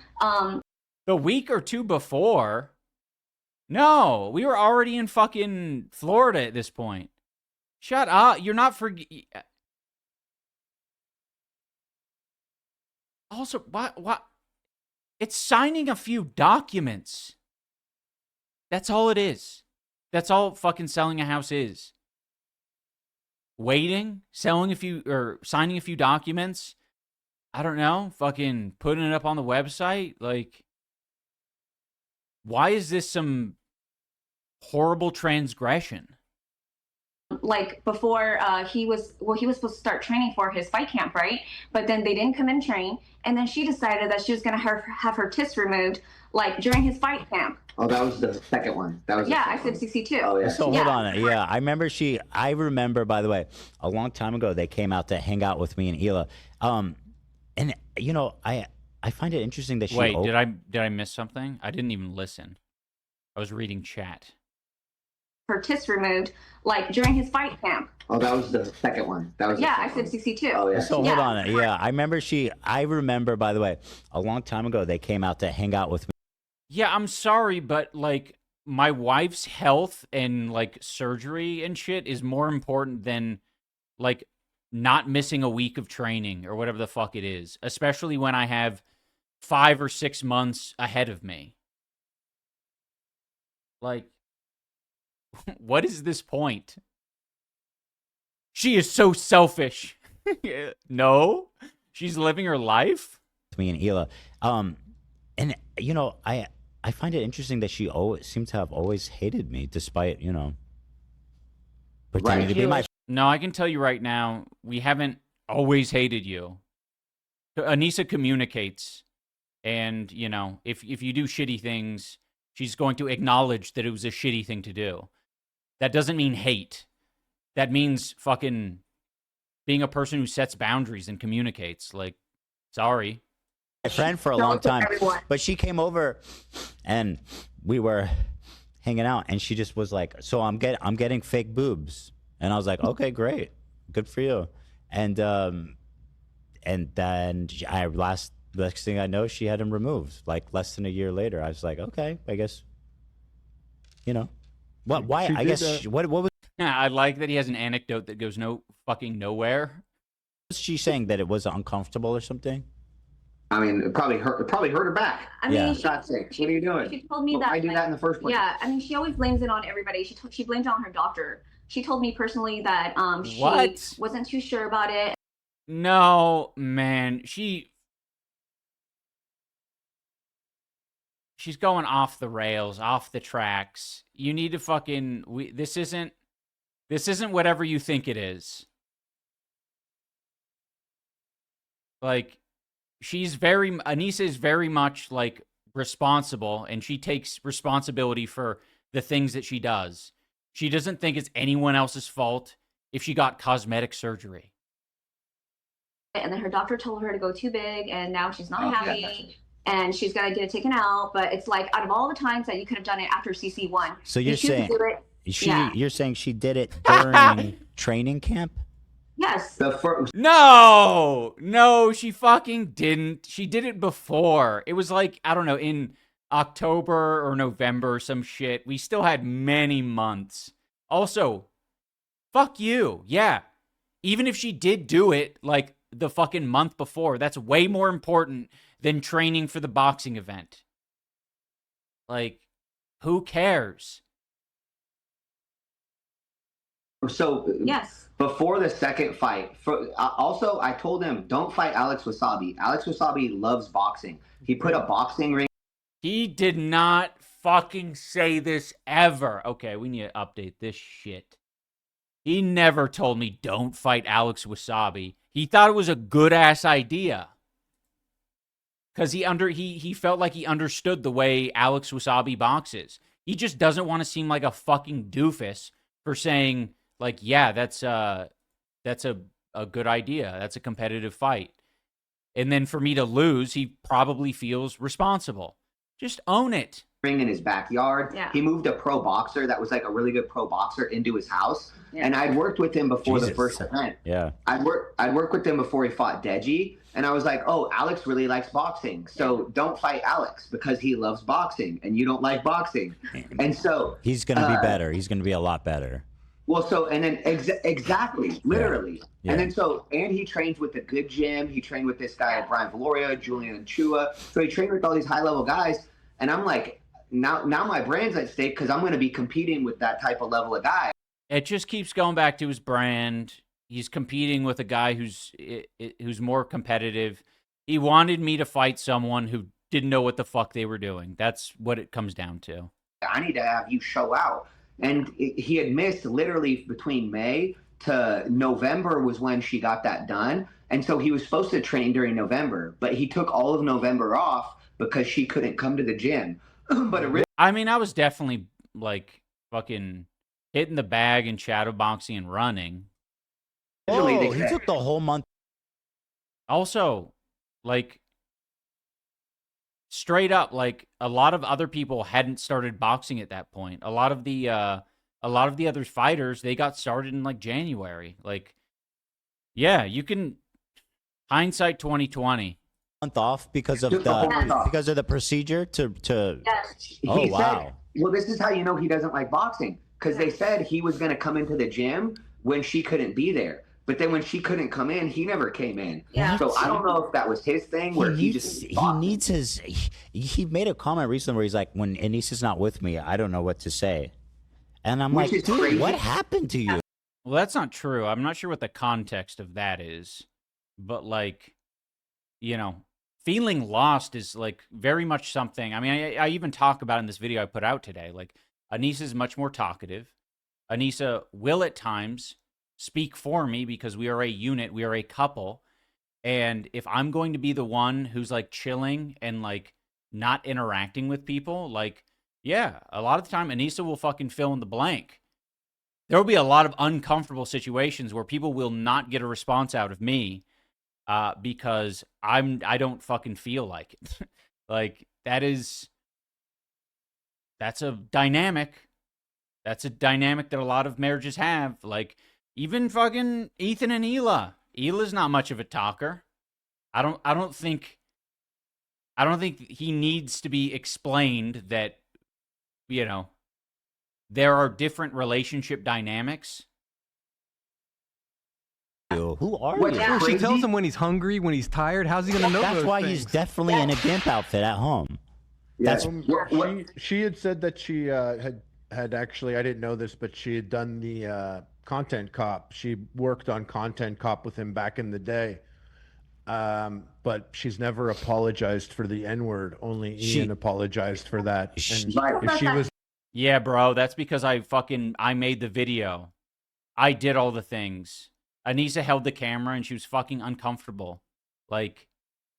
the week or two before. No, we were already in fucking Florida at this point. Shut up. You're not Also, what? It's signing a few documents. That's all it is. That's all fucking selling a house is. Waiting, selling a few, or signing a few documents. I don't know. Fucking putting it up on the website. Like, why is this some horrible transgression. Like before he was supposed to start training for his fight camp, right? But then they didn't come and train, and then she decided that she was going to have her tits removed like during his fight camp. Oh, that was the second one. That was I said 62. Oh yeah. So hold on. Yeah, I remember, by the way, a long time ago they came out to hang out with me and Hila. And you know, I find it interesting that she Wait, did I miss something? I didn't even listen. I was reading chat. Her tits removed like during his fight camp. Oh, that was the second one. That was I said 62. Oh yeah. So hold on. Yeah, I remember, by the way, a long time ago they came out to hang out with me. Yeah, I'm sorry, but like my wife's health and like surgery and shit is more important than like not missing a week of training or whatever the fuck it is, especially when I have 5 or 6 months ahead of me. Like, what is this point? She is so selfish. No, she's living her life. Me and Hila. And you know, I find it interesting that she seems to have always hated me, despite, you know, pretending to be my. No, I can tell you right now, we haven't always hated you. Anissa communicates, and you know, if you do shitty things, she's going to acknowledge that it was a shitty thing to do. That doesn't mean hate. That means fucking being a person who sets boundaries and communicates. Like, sorry. My friend for a long time, but she came over and we were hanging out and she just was like, so I'm getting fake boobs. And I was like, okay, great. Good for you. And then next thing I know, she had them removed like less than a year later. I was like, okay, I guess, you know, why? I guess what was? Yeah, I like that he has an anecdote that goes nowhere. Was she saying that it was uncomfortable or something? I mean, it probably hurt her back. I mean, what are you doing? She told me that I do that in the first place. Yeah, I mean, she always blames it on everybody. She blames it on her doctor. She told me personally that she wasn't too sure about it. No, man, she's going off the rails, off the tracks. You need to fucking this isn't whatever you think it is. Like, Anissa is very much like responsible, and she takes responsibility for the things that she does. She doesn't think it's anyone else's fault if she got cosmetic surgery. And then her doctor told her to go too big, and now she's not happy, and she's got to get it taken out. But it's like, out of all the times that you could have done it after CC1, so you're saying you're saying she did it during training camp? Yes. No, she fucking didn't. She did it before. It was like, I don't know, in October or November or some shit. We still had many months. Also, fuck you. Yeah. Even if she did do it like the fucking month before, that's way more important than training for the boxing event. Like, who cares? So yes, before the second fight, also I told him, don't fight Alex Wasabi. Alex Wasabi loves boxing. He put a boxing ring. He did not fucking say this ever. Okay, we need to update this shit. He never told me don't fight Alex Wasabi. He thought it was a good ass idea. Cause he felt like he understood the way Alex Wasabi boxes. He just doesn't want to seem like a fucking doofus for saying, like, yeah, that's a good idea. That's a competitive fight. And then for me to lose, he probably feels responsible. Just own it. Ring in his backyard. Yeah. He moved a pro boxer that was like a really good pro boxer into his house. Yeah. And I'd worked with him before the first event. Yeah. I'd work with him before he fought Deji. And I was like, oh, Alex really likes boxing. So don't fight Alex because he loves boxing and you don't like boxing. And so he's going to be better. He's going to be a lot better. Well, so, and then exactly, literally. Yeah. And then and he trains with a good gym. He trained with this guy, Brian Valoria, Julian Chua. So he trained with all these high level guys. And I'm like, now my brand's at stake because I'm going to be competing with that type of level of guy. It just keeps going back to his brand. He's competing with a guy who's more competitive. He wanted me to fight someone who didn't know what the fuck they were doing. That's what it comes down to. I need to have you show out. And he had missed literally between May to November was when she got that done. And so he was supposed to train during November, but he took all of November off because she couldn't come to the gym. But I mean, I was definitely like fucking hitting the bag and shadow boxing and running. Oh, he took the whole month. Also, like, straight up, like, a lot of other people hadn't started boxing at that point. A lot of the other fighters, they got started in like January. Like, yeah, you can hindsight 2020. Month off because of the procedure to. Yes. Oh He wow. said, well, this is how you know he doesn't like boxing, because they said he was going to come into the gym when she couldn't be there. But then when she couldn't come in, he never came in. Yeah. So I don't know if that was his thing where he needs his. He made a comment recently where he's like, when Anissa's not with me, I don't know what to say. And I'm Which like, is dude, crazy. what happened to you? Well, that's not true. I'm not sure what the context of that is. But, like, you know, feeling lost is, like, very much something. I mean, I even talk about in this video I put out today. Like, Anissa's much more talkative. Anissa will at times speak for me because we are a unit. We are a couple. And if I'm going to be the one who's, like, chilling and, like, not interacting with people, like, yeah, a lot of the time Anissa will fucking fill in the blank. There will be a lot of uncomfortable situations where people will not get a response out of me because I don't fucking feel like it. Like, that's a dynamic. That's a dynamic that a lot of marriages have. Like, even fucking Ethan and Hila. Hila's not much of a talker. I don't think he needs to be explained that, you know, there are different relationship dynamics. Who are What's you? that? She tells Crazy? him when he's hungry, when he's tired. How's he gonna know? That's those why things? he's definitely in a gimp outfit at home. That's She had said that she had actually, I didn't know this, but she had done the Content Cop. She worked on Content Cop with him back in the day. But she's never apologized for the N-word. Only Ian apologized for that. And if she was Yeah, bro, that's because I made the video. I did all the things. Anissa held the camera and she was fucking uncomfortable. Like,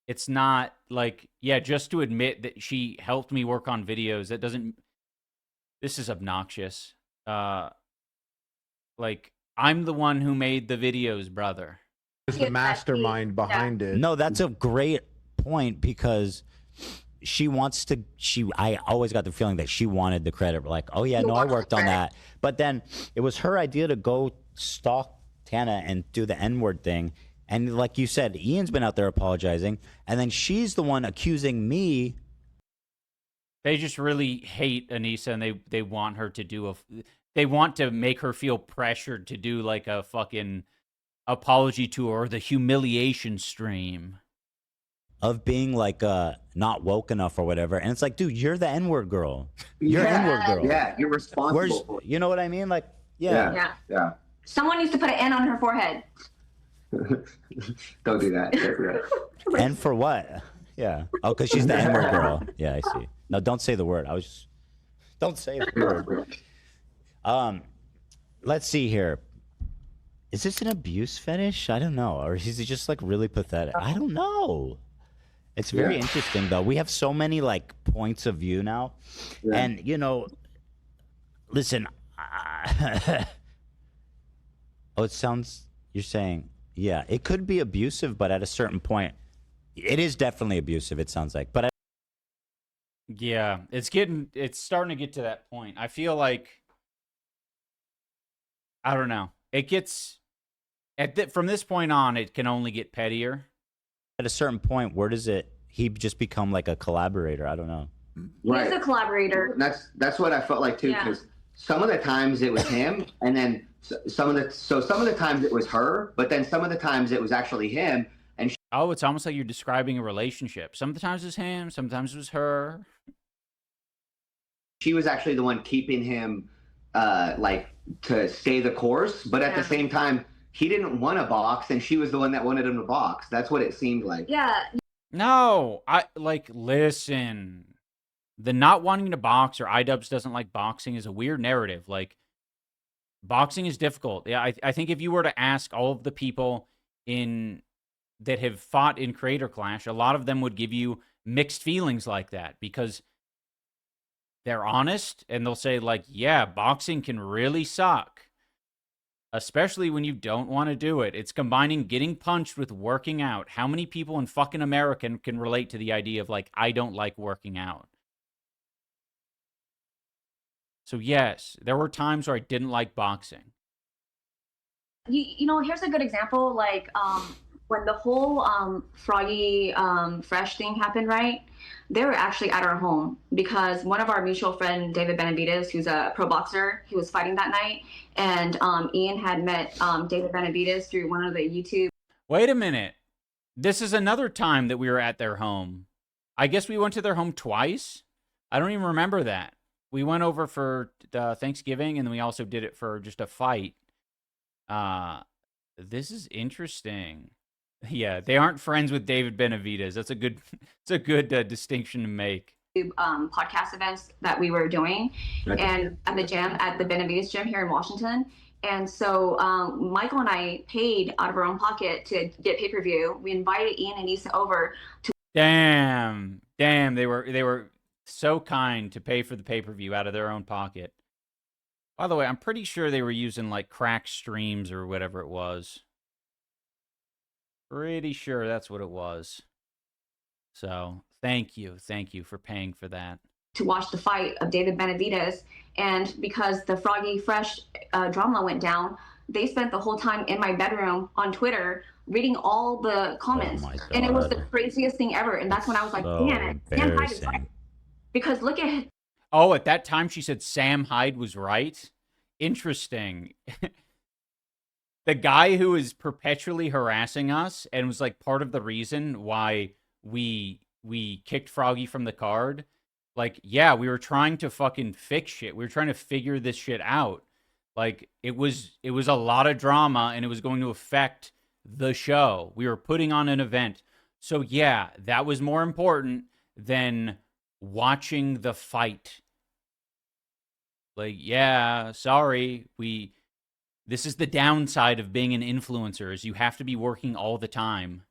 it's not like, yeah, just to admit that she helped me work on videos, that doesn't, this is obnoxious. Like, I'm the one who made the videos, brother. is the mastermind behind it. No, that's a great point because she wants to. I always got the feeling that she wanted the credit. Like, oh yeah, no, I worked on that. But then it was her idea to go stalk Tana and do the N-word thing. And like you said, Ian's been out there apologizing, and then she's the one accusing me. They just really hate Anissa, and they want her to do they want to make her feel pressured to do like a fucking apology tour or the humiliation stream Of being like not woke enough or whatever. And it's like, dude, you're the N-word girl. You're N-word girl. Yeah, you're responsible for it. You know what I mean? Like, yeah. Yeah. Someone needs to put an N on her forehead. Don't do that. Don't do that. And for what? Yeah. Oh, because she's the N-word girl. Yeah, I see. No, don't say the word. Don't say the word. Let's see here. Is this an abuse fetish? I don't know. Or is he just like really pathetic? I don't know. It's very interesting though. We have so many like points of view now. Yeah. And you know, listen. Oh, it sounds, you're saying, yeah, it could be abusive, but at a certain point, it is definitely abusive, it sounds like. But yeah, it's starting to get to that point. I feel like, I don't know. It gets, from this point on, it can only get pettier. At a certain point, where does he just become like a collaborator? I don't know. Right. He's a collaborator. That's what I felt like too, because some of the times it was him, and then some of the times it was her, but then some of the times it was actually him. And oh, it's almost like you're describing a relationship. Sometimes it was him, sometimes it was her. She was actually the one keeping him like to stay the course, but at the same time, he didn't want to box, and she was the one that wanted him to box. That's what it seemed like. Yeah. No, listen. the not wanting to box or idubbbz doesn't like boxing is a weird narrative. Like, boxing is difficult. Yeah, I think if you were to ask all of the people that have fought in Creator Clash, a lot of them would give you mixed feelings like that because they're honest and they'll say, like, yeah, boxing can really suck, especially when you don't want to do it. It's combining getting punched with working out. How many people in fucking America can relate to the idea of, like, I don't like working out? So, yes, there were times where I didn't like boxing. You know, here's a good example. Like, when the whole Froggy Fresh thing happened, right? They were actually at our home because one of our mutual friend, David Benavides, who's a pro boxer, he was fighting that night. And Ian had met David Benavides through one of the YouTube. Wait a minute. This is another time that we were at their home. I guess we went to their home twice. I don't even remember that. We went over for Thanksgiving, and then we also did it for just a fight. This is interesting. Yeah, they aren't friends with David Benavides. That's a good, it's a good distinction to make. Podcast events that we were doing, and at the gym, at the Benavides gym here in Washington. And so Michael and I paid out of our own pocket to get pay-per-view. We invited Ian and Issa over to. Damn, they were so kind to pay for the pay-per-view out of their own pocket. By the way, I'm pretty sure they were using like crack streams or whatever it was. Pretty sure that's what it was. So thank you for paying for that. To watch the fight of David Benavides, and because the Froggy Fresh drama went down, they spent the whole time in my bedroom on Twitter reading all the comments, and it was the craziest thing ever. And that's when I was like, damn it, Sam Hyde is right. Because look at. Oh, at that time she said Sam Hyde was right. Interesting. The guy who is perpetually harassing us and was like part of the reason why we kicked Froggy from the card. Like, yeah, we were trying to fucking fix shit. We were trying to figure this shit out. Like, it was a lot of drama, and it was going to affect the show. We were putting on an event. So, yeah, that was more important than watching the fight. Like, yeah, sorry. This is the downside of being an influencer, is you have to be working all the time.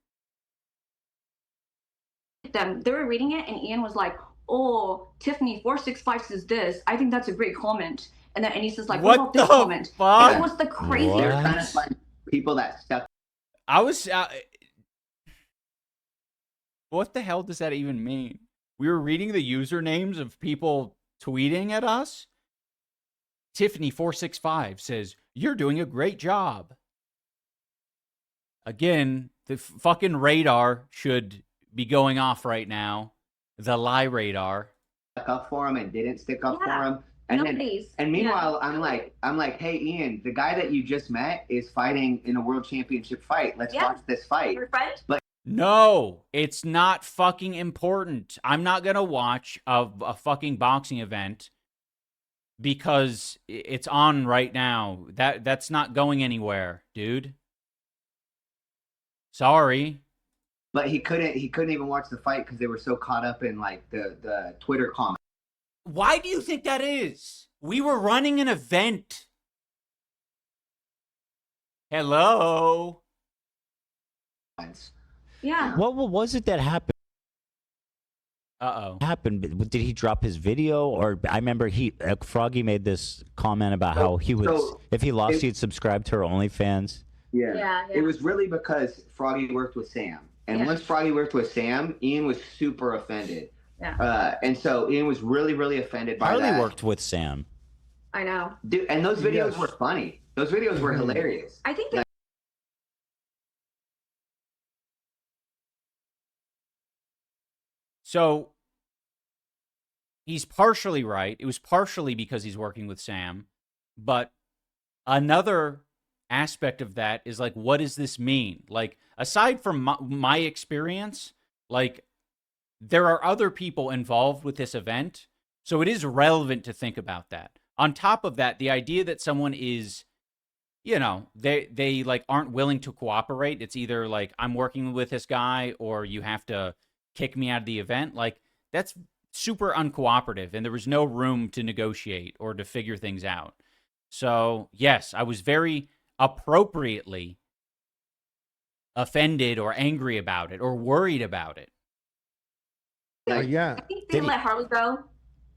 They were reading it, and Ian was like, oh, Tiffany 465 says this. I think that's a great comment. And then Anissa's like, what about this comment? Fuck? And it was the craziest. They're trying to find people that stuck. I was. What the hell does that even mean? We were reading the usernames of people tweeting at us. Tiffany 465 says, you're doing a great job. Again, the fucking radar should be going off right now. The lie radar. Stuck up for him and didn't stick up for him. And meanwhile, I'm like, hey, Ian, the guy that you just met is fighting in a world championship fight. Let's watch this fight. Your friend? But no, it's not fucking important. I'm not going to watch a fucking boxing event because it's on right now. That's not going anywhere, dude. Sorry. But he couldn't even watch the fight because they were so caught up in like the Twitter comments. Why do you think that is? We were running an event. Hello. Yeah. What was it that happened? Happened? Did he drop his video? Or I remember Froggy made this comment about how he would, if he lost, he'd subscribe to her OnlyFans. Yeah. It was really because Froggy worked with Sam. And once Froggy worked with Sam, Ian was super offended. Yeah. And so Ian was really, really offended by that. Harley worked with Sam. I know. Dude, and those videos were funny. Those videos were hilarious. I think that. So he's partially right. It was partially because he's working with Sam. But another aspect of that is like, what does this mean? Like, aside from my experience, like, there are other people involved with this event, so it is relevant to think about that. On top of that, the idea that someone is, you know, they like aren't willing to cooperate. It's either like, I'm working with this guy or you have to kick me out of the event. Like, that's super uncooperative, and there was no room to negotiate or to figure things out. So, yes, I was very appropriately offended or angry about it or worried about it. Yeah. I think they let Harley go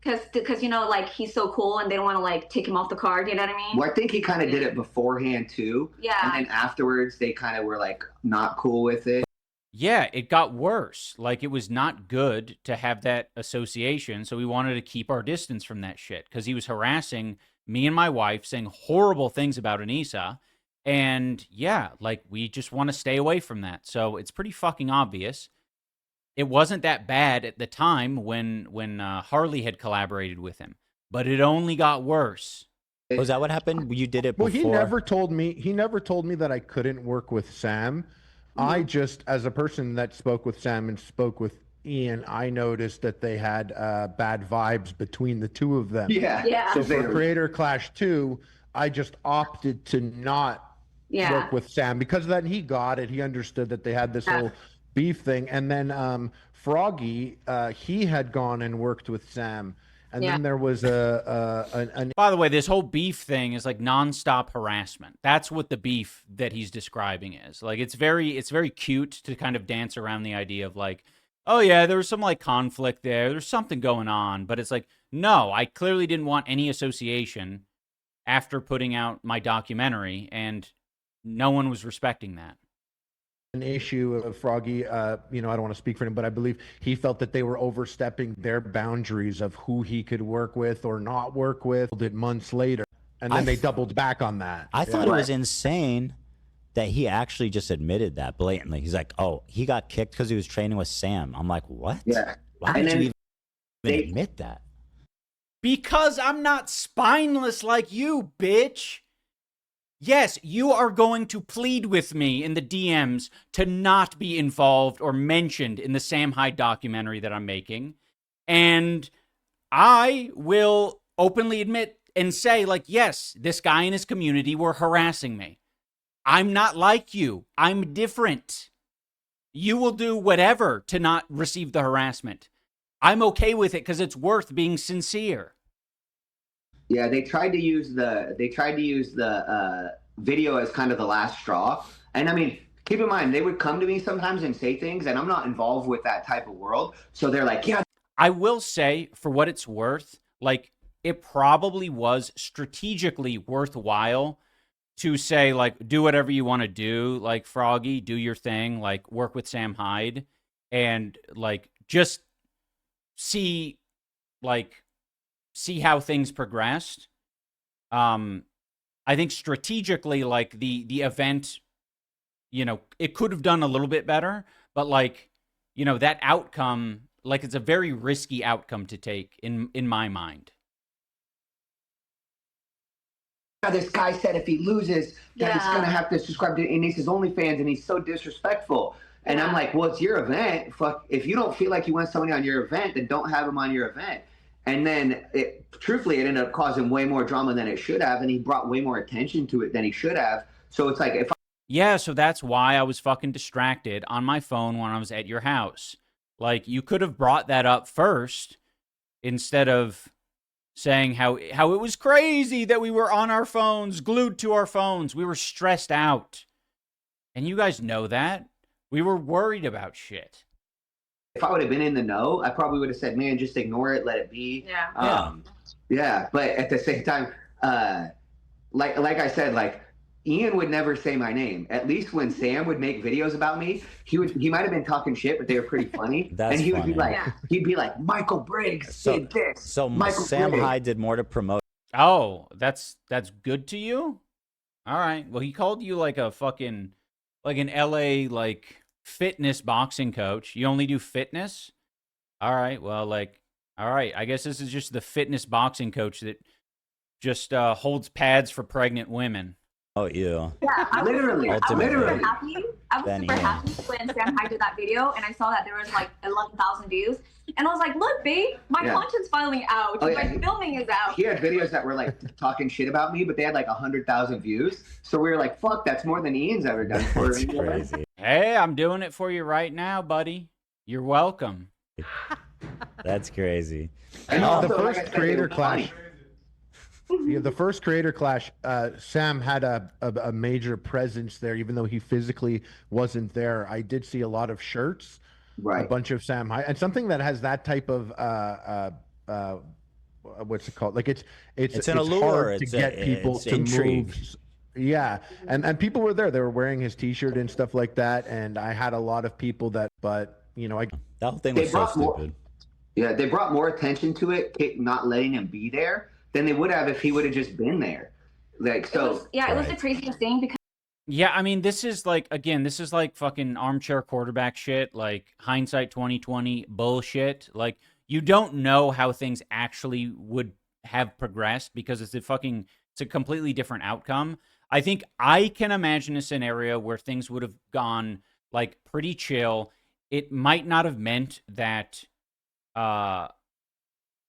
because you know, like, he's so cool and they don't want to like take him off the card. You know what I mean? Well, I think he kind of did it beforehand too. Yeah. And then afterwards, they kind of were like not cool with it. Yeah, it got worse. Like, it was not good to have that association, so we wanted to keep our distance from that shit because he was harassing me and my wife, saying horrible things about Anissa. And yeah, like, we just want to stay away from that. So it's pretty fucking obvious. It wasn't that bad at the time when Harley had collaborated with him, but it only got worse. Was that what happened? You did it Well, before. he never told me. He never told me that I couldn't work with Sam. I just, as a person that spoke with Sam and spoke with Ian, I noticed that they had bad vibes between the two of them. Yeah. Yeah. So for Creator Clash 2, I just opted to not work with Sam because then he got it. He understood that they had this whole beef thing. And then Froggy, he had gone and worked with Sam. And then there was an By the way, this whole beef thing is like nonstop harassment. That's what the beef that he's describing is. Like, it's very cute to kind of dance around the idea of like, oh yeah, there was some like conflict there. There's something going on, but it's like, no, I clearly didn't want any association after putting out my documentary, and no one was respecting that. an issue of Froggy. You know, I don't want to speak for him, but I believe he felt that they were overstepping their boundaries of who he could work with or not work with. Did months later, and then they doubled back on that. I thought it was insane that he actually just admitted that blatantly. He's like, "Oh, he got kicked because he was training with Sam." I'm like, "What? Yeah. Why did you even admit that?" Because I'm not spineless like you, bitch. Yes, you are going to plead with me in the DMs to not be involved or mentioned in the Sam Hyde documentary that I'm making. And I will openly admit and say, like, yes, this guy and his community were harassing me. I'm not like you. I'm different. You will do whatever to not receive the harassment. I'm okay with it because it's worth being sincere. Yeah, they tried to use the video as kind of the last straw. And I mean, keep in mind, they would come to me sometimes and say things, and I'm not involved with that type of world. So they're like, yeah. I will say, for what it's worth, like, it probably was strategically worthwhile to say, like, do whatever you want to do, like, Froggy, do your thing, like, work with Sam Hyde, and, like, just see how things progressed. I think strategically, like, the event, you know, it could have done a little bit better, but, like, you know, that outcome, like, it's a very risky outcome to take in my mind. This guy said if he loses, that he's going to have to subscribe to Anissa's OnlyFans, and he's so disrespectful. And I'm like, well, it's your event. Fuck, if you don't feel like you want somebody on your event, then don't have him on your event. And then, truthfully, it ended up causing way more drama than it should have, and he brought way more attention to it than he should have. So it's like, Yeah, so that's why I was fucking distracted on my phone when I was at your house. Like, you could have brought that up first instead of saying how it was crazy that we were on our phones, glued to our phones. We were stressed out. And you guys know that. We were worried about shit. If I would have been in the know, I probably would have said, man, just ignore it, let it be. Yeah, but at the same time, like I said, like, Ian would never say my name. At least when Sam would make videos about me, he might have been talking shit, but they were pretty funny. That's and funny. He'd be like, Michael Briggs did this. So Michael Sam Briggs. Hyde did more to promote. Oh, that's good to you? All right. Well, he called you like a fucking, like an LA, like, fitness boxing coach. You only do fitness? All right. Well, like, all right. I guess this is just the fitness boxing coach that just holds pads for pregnant women. Oh, you. Yeah, I was Literally. super happy. I was super happy when Sam Hyde did that video, and I saw that there was like 11,000 views, and I was like, "Look, babe, my content's finally out. My filming is out." He had videos that were like talking shit about me, but they had like 100,000 views. So we were like, "Fuck, that's more than Ian's ever done for me." Crazy. Hey, I'm doing it for you right now, buddy. You're welcome. That's crazy. And the also, like I first said, they creator were clash. funny. Yeah, the first creator clash, Sam had a major presence there, even though he physically wasn't there. I did see a lot of shirts, a Right. bunch of Sam Hyde, and something that has that type of what's it called? Like It's an allure. hard to get people it's to intrigue. move. Yeah, and people were there. They were wearing his T-shirt and stuff like that. And I had a lot of people that, but you know, That whole thing They was so brought more- stupid. Yeah, they brought more attention to it, not letting him be there, than they would have if he would have just been there. Like, It so. was, yeah, it was the craziest thing because Yeah, I mean, this is like, again, this is like fucking armchair quarterback shit, like hindsight 2020 bullshit. Like, you don't know how things actually would have progressed because it's a completely different outcome. I think I can imagine a scenario where things would have gone like pretty chill. It might not have meant that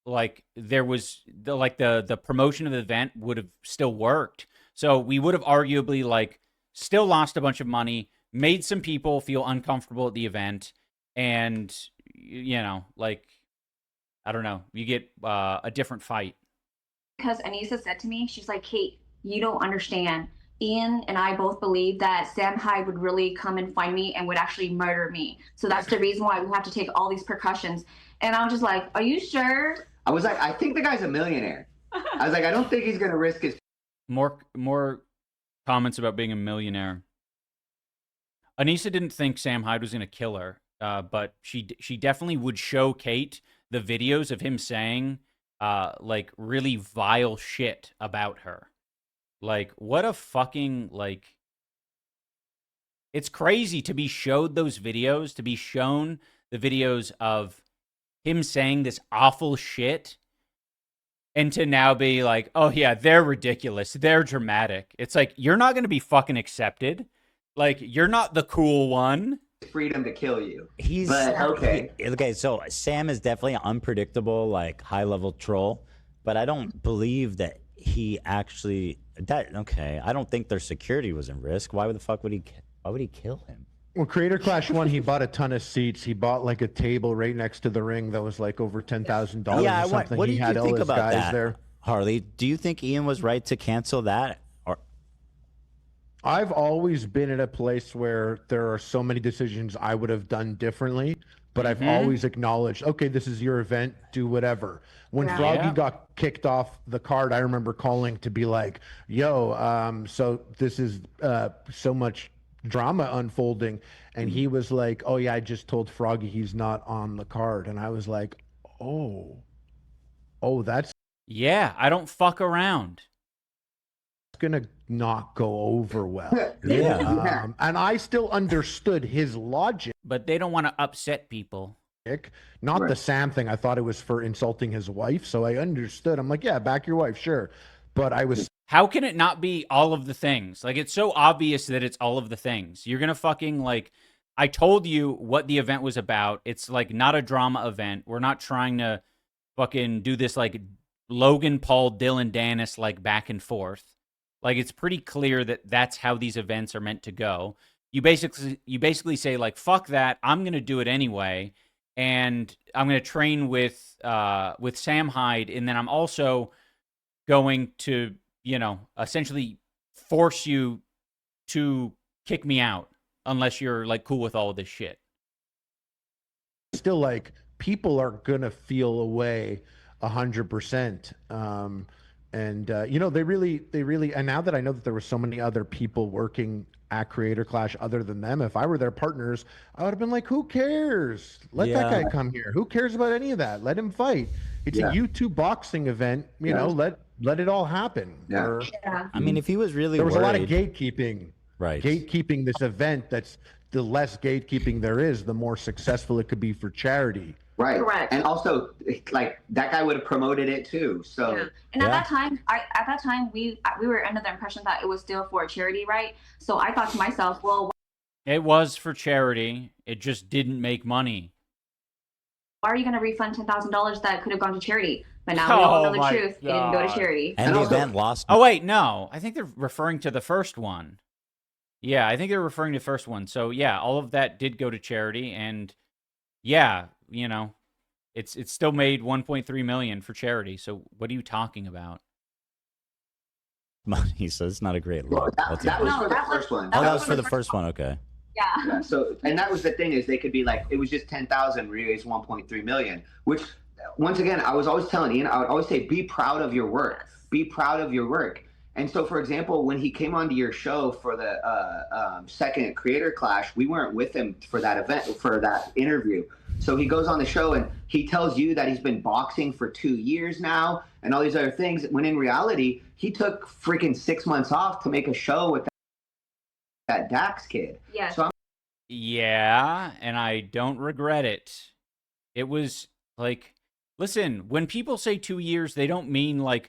like there was the promotion of the event would have still worked. So we would have arguably like still lost a bunch of money, made some people feel uncomfortable at the event, and you know, like, I don't know, you get a different fight. because Anissa said to me, she's like, Kate, you don't understand. Ian and I both believe that Sam Hyde would really come and find me and would actually murder me. So that's the reason why we have to take all these precautions. And I was just like, are you sure? I was like, I think the guy's a millionaire. I was like, I don't think he's going to risk his. More comments about being a millionaire. Anissa didn't think Sam Hyde was going to kill her, but she definitely would show Kate the videos of him saying like really vile shit about her. Like, what a fucking, like, it's crazy to be showed those videos, to be shown the videos of him saying this awful shit, and to now be like, oh yeah, they're ridiculous, they're dramatic. It's like, you're not going to be fucking accepted. Like, you're not the cool one. Freedom to kill you. But okay. Okay, so Sam is definitely an unpredictable, like high-level troll, but I don't believe that he actually okay. I don't think their security was in risk. Why would he kill him? Well, Creator Clash 1, he bought a ton of seats. He bought like a table right next to the ring that was like over $10,000 Yeah, or something. what do He you had all think his about guys that, there. Harley? Do you think Ian was right to cancel that? Or I've always been at a place where there are so many decisions I would have done differently, but I've always acknowledged, okay, this is your event, do whatever. When Froggy got kicked off the card, I remember calling to be like, yo, so this is so much drama unfolding. And he was like, oh yeah, I just told Froggy he's not on the card. And I was like, oh, that's Yeah, I don't fuck around. gonna not go over well. Yeah. And I still understood his logic. But they don't want to upset people. Not the Right. Sam thing. I thought it was for insulting his wife. So I understood. I'm like, yeah, back your wife, sure. But I was How can it not be all of the things? Like, it's so obvious that it's all of the things. You're going to fucking, like, I told you what the event was about. It's, like, not a drama event. We're not trying to fucking do this, like, Logan Paul, Dylan Dennis, like, back and forth. Like, it's pretty clear that that's how these events are meant to go. You basically say, like, fuck that. I'm going to do it anyway. And I'm going to train with Sam Hyde. And then I'm also going to, you know, essentially force you to kick me out unless you're like cool with all of this shit. still like, people are gonna feel away 100%. And you know, they really, and now that I know that there were so many other people working at Creator Clash other than them, if I were their partners, I would have been like, who cares? Let that guy come here. Who cares about any of that? Let him fight. It's a YouTube boxing event, you know, let it all happen. Yeah. Or, I mean, if he was really there was a lot of worried- gatekeeping. Right. Gatekeeping this event, that's the less gatekeeping there is, the more successful it could be for charity. Right. Correct. And also, like, that guy would have promoted it too. So Yeah. And at that time, we were under the impression that it was still for a charity, right? So I thought to myself, well, It was for charity. It just didn't make money. why are you going to refund $10,000 that could have gone to charity? But now we all know the truth. It didn't go to charity. And And the also- event lost. Oh, wait, no. I think they're referring to the first one. Yeah, I think they're referring to the first one. So, yeah, all of that did go to charity. And, yeah, you know, It's still made 1.3 million for charity. So what are you talking about? He says it's not a great look. That was for the first one. Oh, that was for the first one. Okay. Yeah. So, and that was the thing is they could be like, it was just 10,000, we raised 1.3 million, which once again, I was always telling Ian, I would always say, be proud of your work. Be proud of your work. And so, for example, when he came onto your show for the second Creator Clash, we weren't with him for that event, for that interview. So he goes on the show and he tells you that he's been boxing for 2 years now and all these other things, when in reality, he took freaking 6 months off to make a show with that Dax kid. Yeah. So Yeah, and I don't regret it. It was like, listen, when people say 2 years, they don't mean like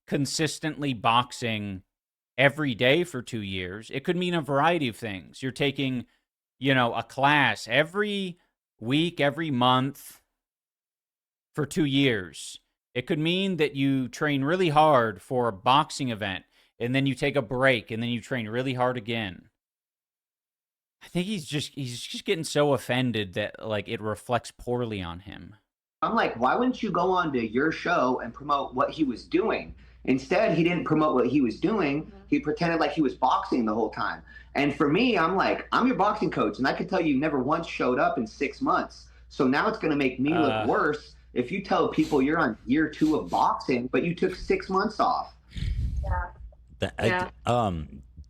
consistently boxing every day for 2 years. It could mean a variety of things. You're taking, a class every week, every month for 2 years. It could mean that you train really hard for a boxing event and then you take a break and then you train really hard again. I think he's just getting so offended that like it reflects poorly on him. I'm like, why wouldn't you go on to your show and promote what he was doing? Instead, he didn't promote what he was doing. He pretended like he was boxing the whole time. And for me, I'm like, I'm your boxing coach, and I can tell you never once showed up in 6 months. So now it's going to make me look worse if you tell people you're on year 2 of boxing, but you took 6 months off. Yeah.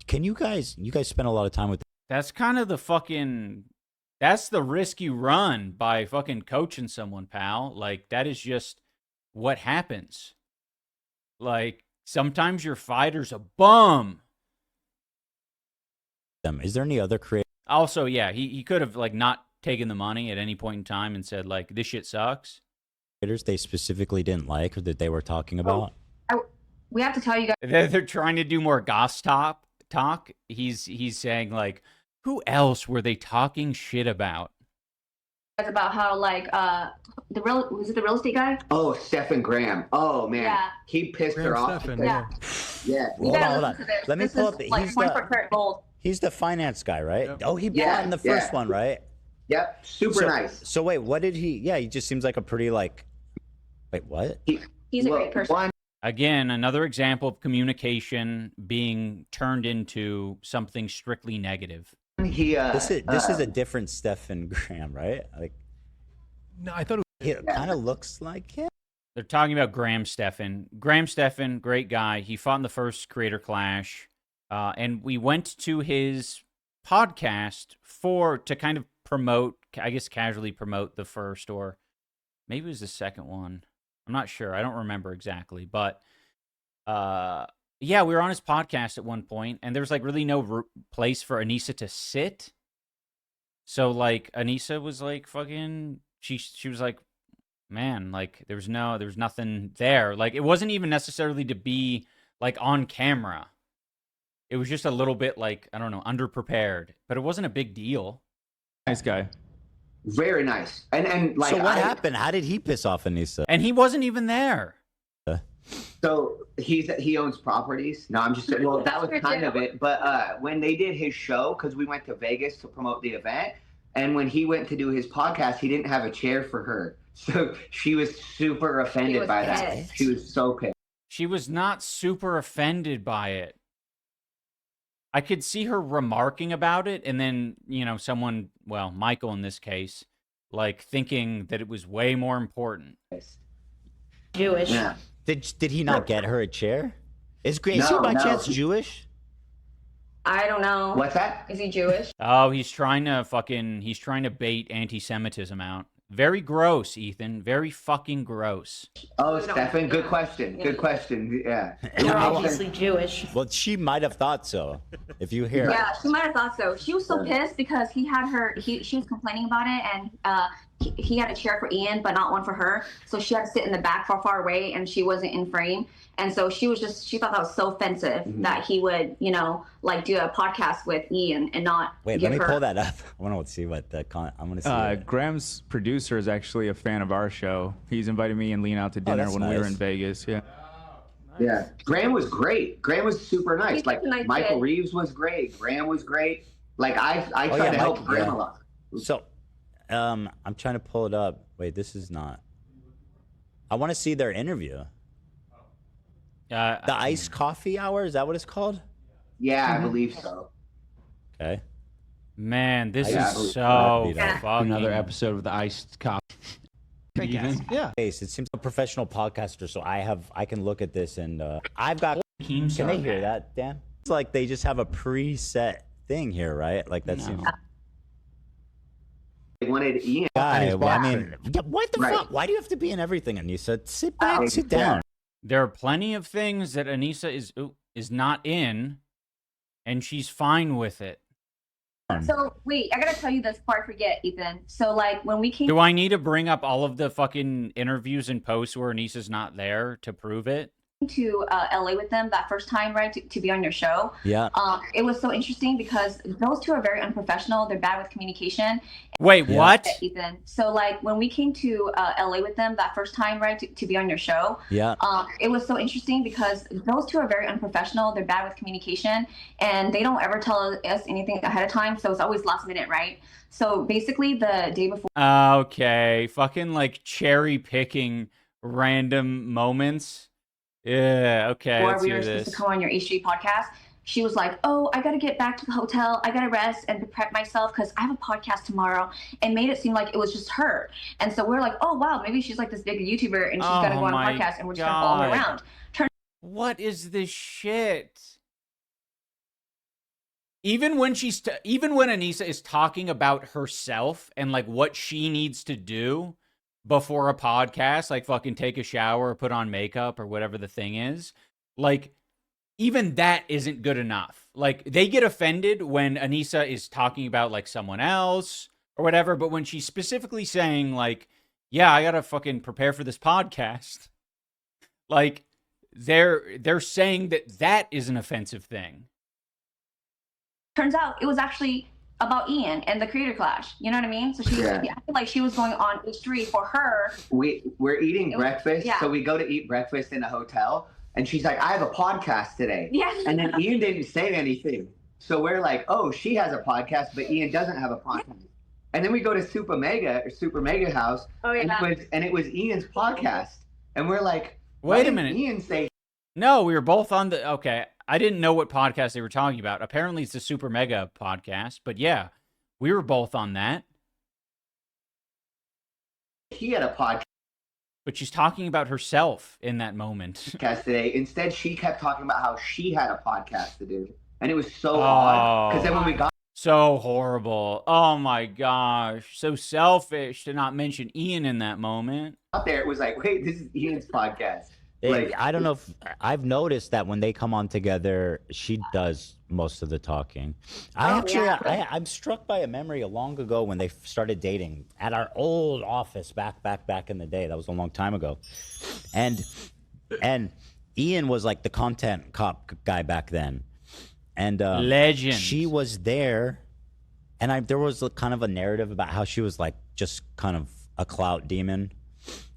Can you guys spend a lot of time with? That's kind of that's the risk you run by fucking coaching someone, pal. Like, that is just what happens. Like, sometimes your fighter's a bum. Is there any other creative? Also, yeah, he could have like not taken the money at any point in time and said like, this shit sucks. Creators they specifically didn't like or that they were talking about? We have to tell you guys. They're trying to do more gossip talk. He's saying like, who else were they talking shit about? About how like was it the real estate guy? Oh, Stephen Graham. Oh man, Yeah. he pissed her off. Stephen, because- yeah. You Hold gotta on, hold listen on. to this. Let me This pull is, up. like He's 24 karat gold. He's the finance guy, right? Yep. Oh, he bought Yeah, in the first yeah. one, right? Yep. Super nice. So wait, what did he? Yeah, he just seems like a pretty like. Wait, what? He's a great person. One, Again, another example of communication being turned into something strictly negative. he This is a different Stephen Graham, right? Like, No, I thought it it kind of looks like him. They're talking about Graham Stephan. Graham Stephan, great guy. He fought in the first Creator Clash. And we went to his podcast to kind of promote, I guess casually promote the first, or maybe it was the second one. I'm not sure. I don't remember exactly. But yeah, we were on his podcast at one point, and there's like really no place for Anissa to sit. So like Anissa was like fucking, she was like, man, like there was nothing there. Like it wasn't even necessarily to be like on camera. It was just a little bit like, I don't know, underprepared, but it wasn't a big deal. Nice guy. very nice. And like, So what happened? How did he piss off Anissa? And he wasn't even there. So he owns properties. No, I'm just well, that was kind of it. But when they did his show, because we went to Vegas to promote the event, and when he went to do his podcast, he didn't have a chair for her. So she was super offended by that. She was so pissed. She was not super offended by it. I could see her remarking about it, and then, you know, someone, well, Michael in this case, like thinking that it was way more important. Jewish. Yeah. Did he not get her a chair? Is he No, by no. chance Jewish? I don't know. What's that? Is he Jewish? Oh, he's trying to bait anti-Semitism out. Very gross, Ethan. Very fucking gross. Oh, Stefan, good question. Good question. Yeah. You're obviously Jewish. Well, she might have thought so. If you hear, Yeah, she might have thought so. She was so pissed because she was complaining about it, and he had a chair for Ian, but not one for her. So she had to sit in the back far away, and she wasn't in frame. And so she thought that was so offensive that he would, you know, like do a podcast with Ian and not wait, give let me her. pull that up. I want to see what the I'm going to see. it. Graham's producer is actually a fan of our show. He's invited me and Lean out to dinner that's when we were nice. in Vegas. Yeah. Yeah. Graham was great. Graham was super nice. He's Like a nice Michael kid. Reeves was great. Graham was great. Like I Oh, tried yeah, to help Mike- Graham yeah. a lot. So, I'm trying to pull it up. Wait, this is not. I want to see their interview. The iced coffee hour, is that what it's called? Yeah, I believe so. Okay. Man, this Yeah, is so fucking... Another episode of the iced coffee. Yeah. It seems a professional podcaster, so I can look at this and I've got. Can they hear that, Dan? It's like they just have a preset thing here, right? Like that seems. They wanted Ian. Guy, well, I mean, what the fuck? Why do you have to be in everything, Anissa? Sit back, sit down. There are plenty of things that Anissa is not in, and she's fine with it. So wait, I gotta tell you this before I forget, Ethan. So like when we came, Do I need to bring up all of the fucking interviews and posts where Anissa's not there to prove it? to LA with them that first time, right, to be on your show. Yeah. It was so interesting because those two are very unprofessional. They're bad with communication. Wait, what? Ethan. So like when we came to LA with them that first time, right, to be on your show. Yeah. It was so interesting because those two are very unprofessional. They're bad with communication and they don't ever tell us anything ahead of time. So it's always last minute, right? So basically the day before. Okay. Fucking like cherry picking random moments. Yeah, okay. Before Let's we hear were this. supposed to come on your H3 podcast, she was like, "Oh, I got to get back to the hotel. I got to rest and prep myself because I have a podcast tomorrow," and made it seem like it was just her. And so we're like, "Oh, wow, maybe she's like this big YouTuber and she's got to go on a my podcast and we're just going to follow her God. around." What is this shit? Even when Anissa is talking about herself and like what she needs to do before a podcast, like fucking take a shower or put on makeup or whatever the thing is, like even that isn't good enough. Like they get offended when Anissa is talking about like someone else or whatever, but when she's specifically saying like, yeah, I gotta fucking prepare for this podcast, like they're saying that is an offensive thing. Turns out it was actually about Ian and the creator clash. You know what I mean? So she was, I feel like she was going on H3 for her. We're eating breakfast, yeah. So we go to eat breakfast in a hotel, and she's like, "I have a podcast today." Yeah. And then Ian didn't say anything, so we're like, "Oh, she has a podcast, but Ian doesn't have a podcast." And then we go to Super Mega House, and it was Ian's podcast, and we're like, "Wait a minute, Ian say?" No, we were both on the okay. I didn't know what podcast they were talking about. Apparently, it's the Super Mega podcast. But yeah, we were both on that. He had a podcast. But she's talking about herself in that moment. Today. Instead, she kept talking about how she had a podcast to do. And it was so odd. Because then when we got... So horrible. Oh, my gosh. So selfish to not mention Ian in that moment. Out there, it was like, wait, this is Ian's podcast. I don't know if I've noticed that when they come on together, she does most of the talking. I'm struck by a memory a long ago when they started dating at our old office back in the day. That was a long time ago. And Ian was like the content cop guy back then. And legend. She was there, and there was kind of a narrative about how she was like just kind of a clout demon.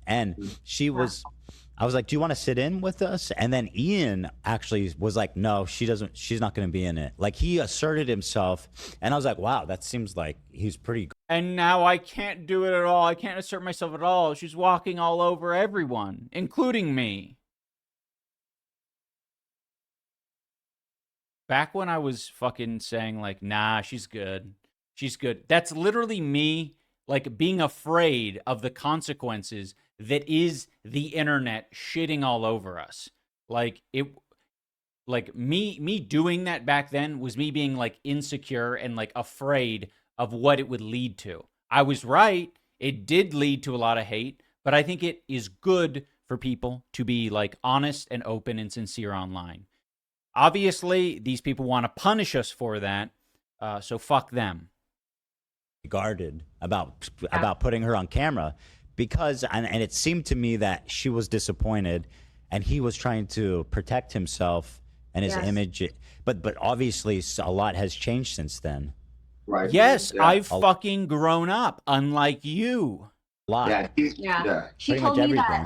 And she was... I was like, "Do you want to sit in with us?" And then Ian actually was like, "No, she's not going to be in it." Like he asserted himself, and I was like, "Wow, that seems like he's pretty good." And now I can't do it at all. I can't assert myself at all. She's walking all over everyone, including me. Back when I was fucking saying like, "Nah, she's good. She's good." That's literally me like being afraid of the consequences that is the internet shitting all over us. Like me doing that back then was me being like insecure and like afraid of what it would lead to. I was right. It did lead to a lot of hate, but I think it is good for people to be like honest and open and sincere online. Obviously, these people want to punish us for that. So fuck them. Guarded about putting her on camera. Because, and it seemed to me that she was disappointed and he was trying to protect himself and his image. But obviously a lot has changed since then. Right. Yes, I've fucking grown up, unlike you. A lot. She told me that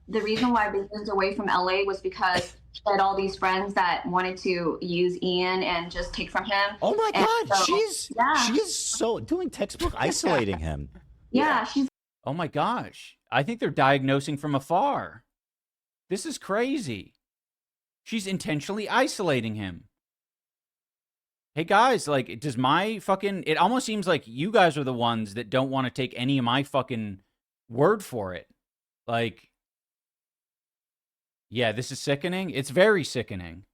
the reason why they moved away from LA was because she had all these friends that wanted to use Ian and just take from him. Oh my God, so, she is so doing textbook isolating him. Yeah, she's... Oh my gosh. I think they're diagnosing from afar. This is crazy. She's intentionally isolating him. Hey guys, like, does my fucking... It almost seems like you guys are the ones that don't want to take any of my fucking word for it. Like, yeah, this is sickening. It's very sickening.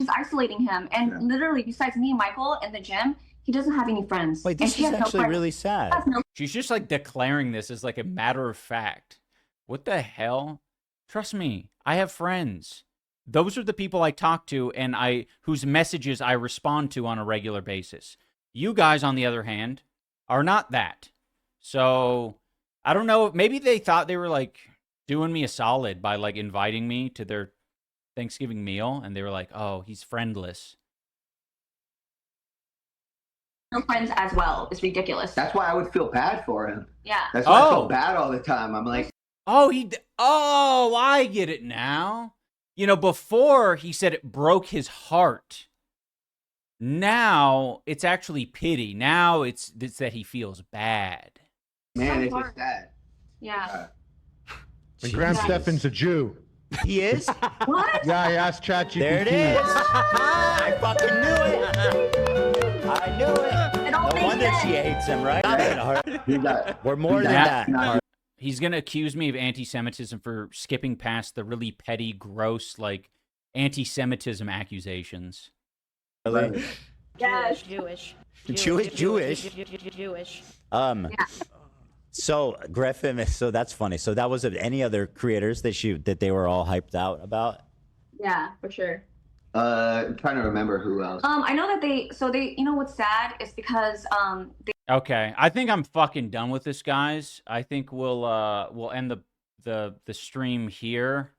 She's isolating him, and literally, besides me and Michael in the gym, he doesn't have any friends. Wait, this is actually really sad. She's just like declaring this as like a matter of fact. What the hell? Trust me, I have friends. Those are the people I talk to and whose messages I respond to on a regular basis. You guys, on the other hand, are not that. So, I don't know. Maybe they thought they were like doing me a solid by like inviting me to their Thanksgiving meal, and they were like, "Oh, he's friendless." No friends as well. It's ridiculous. That's why I would feel bad for him. Yeah. That's why I feel bad all the time. I'm like, oh, I get it now. You know, before he said it broke his heart. Now it's actually pity. Now it's that he feels bad. Man, it's just sad. Yeah. And Graham Stephan's a Jew. He is? What? Yeah, I asked ChatGPT. There it is. I fucking knew it. I knew it. No wonder she hates him, right? We're more than that. He's going to accuse me of anti-Semitism for skipping past the really petty, gross, like, anti-Semitism accusations. Really? Yes. Jewish. Yeah. So Griffin, so that's funny. So that was any other creators that they were all hyped out about? Yeah, for sure. I'm trying to remember who else. I know that they you know what's sad is because Okay, I think I'm fucking done with this, guys. I think we'll end the stream here.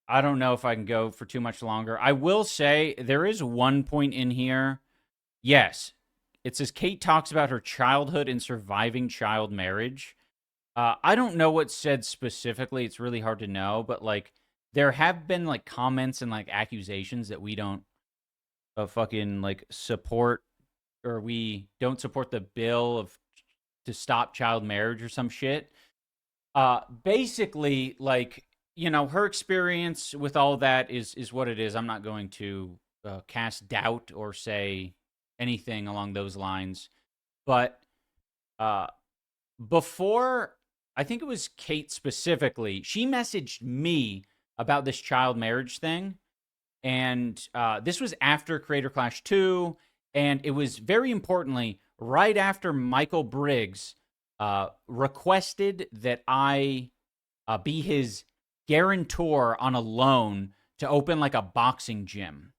I don't know if I can go for too much longer. I will say there is one point in here. Yes, it says Kate talks about her childhood and surviving child marriage. I don't know what's said specifically. It's really hard to know, but like there have been like comments and like accusations that we don't fucking like support, or we don't support the bill to stop child marriage or some shit. Basically, like, you know, her experience with all that is what it is. I'm not going to cast doubt or say anything along those lines. But before, I think it was Kate specifically, she messaged me about this child marriage thing. And this was after Creator Clash 2. And it was very importantly right after Michael Briggs requested that I be his guarantor on a loan to open like a boxing gym.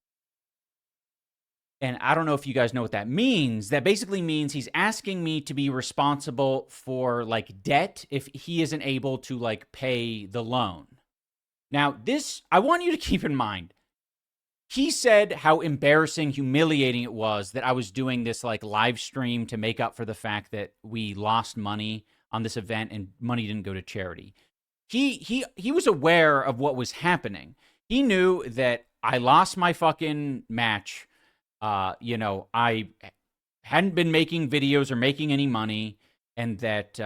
And I don't know if you guys know what that means. That basically means he's asking me to be responsible for like debt if he isn't able to like pay the loan. Now, this, I want you to keep in mind. He said how embarrassing, humiliating it was that I was doing this like live stream to make up for the fact that we lost money on this event and money didn't go to charity. He was aware of what was happening. He knew that I lost my fucking match. You know, I hadn't been making videos or making any money, and that,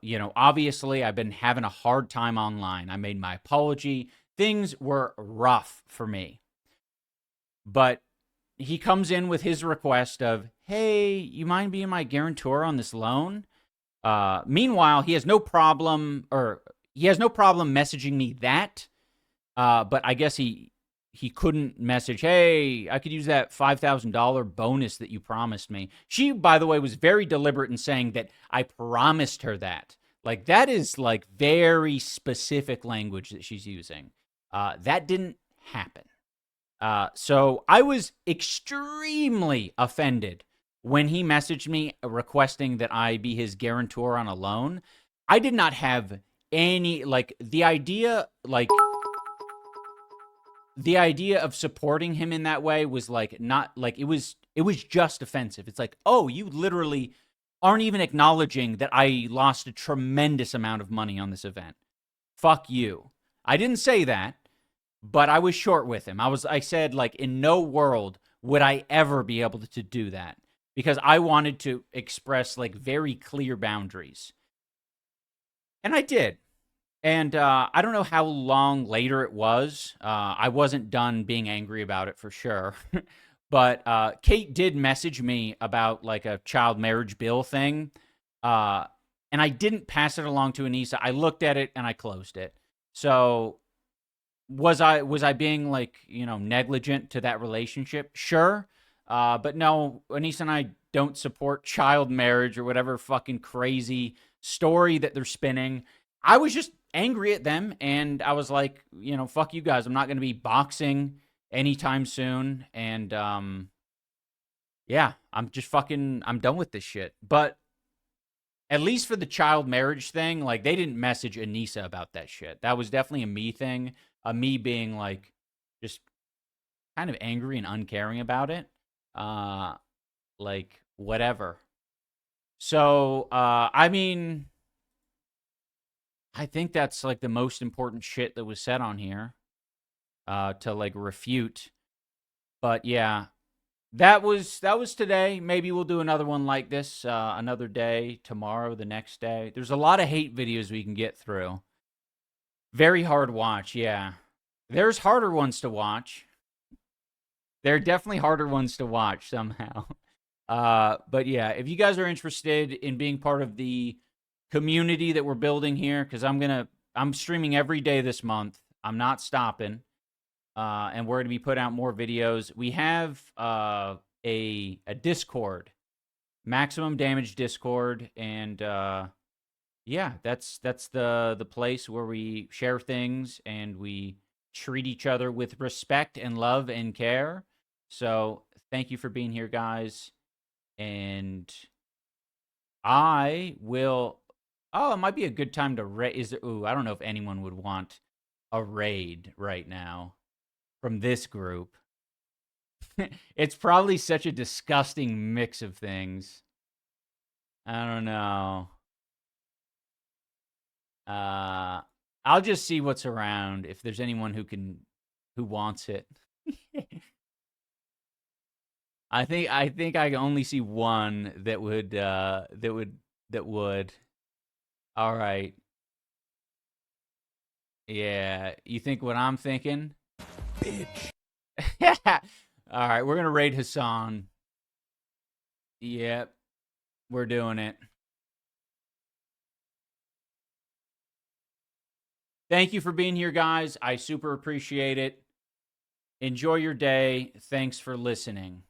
you know, obviously I've been having a hard time online. I made my apology. Things were rough for me. But he comes in with his request of, hey, you mind being my guarantor on this loan? Meanwhile, he has no problem messaging me that. But I guess he couldn't message, hey, I could use that $5,000 bonus that you promised me. She, by the way, was very deliberate in saying that I promised her that. Like, that is like very specific language that she's using. That didn't happen. So I was extremely offended when he messaged me requesting that I be his guarantor on a loan. I did not have any, like, the idea of supporting him in that way was like, not like, it was just offensive. It's like, oh, you literally aren't even acknowledging that I lost a tremendous amount of money on this event. Fuck you. I didn't say that. But I was short with him. I said, like, in no world would I ever be able to do that, because I wanted to express, like, very clear boundaries. And I did. And I don't know how long later it was. I wasn't done being angry about it for sure. But Kate did message me about like a child marriage bill thing. And I didn't pass it along to Anissa. I looked at it and I closed it. So was I being like, negligent to that relationship? Sure. But no, Anissa and I don't support child marriage or whatever fucking crazy story that they're spinning. I was just angry at them, and I was like, fuck you guys. I'm not going to be boxing anytime soon. And yeah, I'm done with this shit. But at least for the child marriage thing, like, they didn't message Anissa about that shit. That was definitely a me thing, me being like just kind of angry and uncaring about it. Like, whatever. So, I mean, I think that's like the most important shit that was said on here, to like refute. But yeah, that was today. Maybe we'll do another one like this, another day, tomorrow, the next day. There's a lot of hate videos we can get through. Very hard watch, yeah. There's harder ones to watch. There are definitely harder ones to watch somehow. But yeah, if you guys are interested in being part of the community that we're building here, because I'm streaming every day this month. I'm not stopping. And we're going to be putting out more videos. We have a Discord, Maximum Damage Discord, and yeah, that's the place where we share things and we treat each other with respect and love and care. So thank you for being here, guys. And I will. Oh, it might be a good time to raid. I don't know if anyone would want a raid right now from this group. It's probably such a disgusting mix of things. I don't know. I'll just see what's around if there's anyone who wants it. I think I can only see one that would. All right. Yeah, you think what I'm thinking? Bitch. All right, we're going to raid Hassan. Yep. We're doing it. Thank you for being here, guys. I super appreciate it. Enjoy your day. Thanks for listening.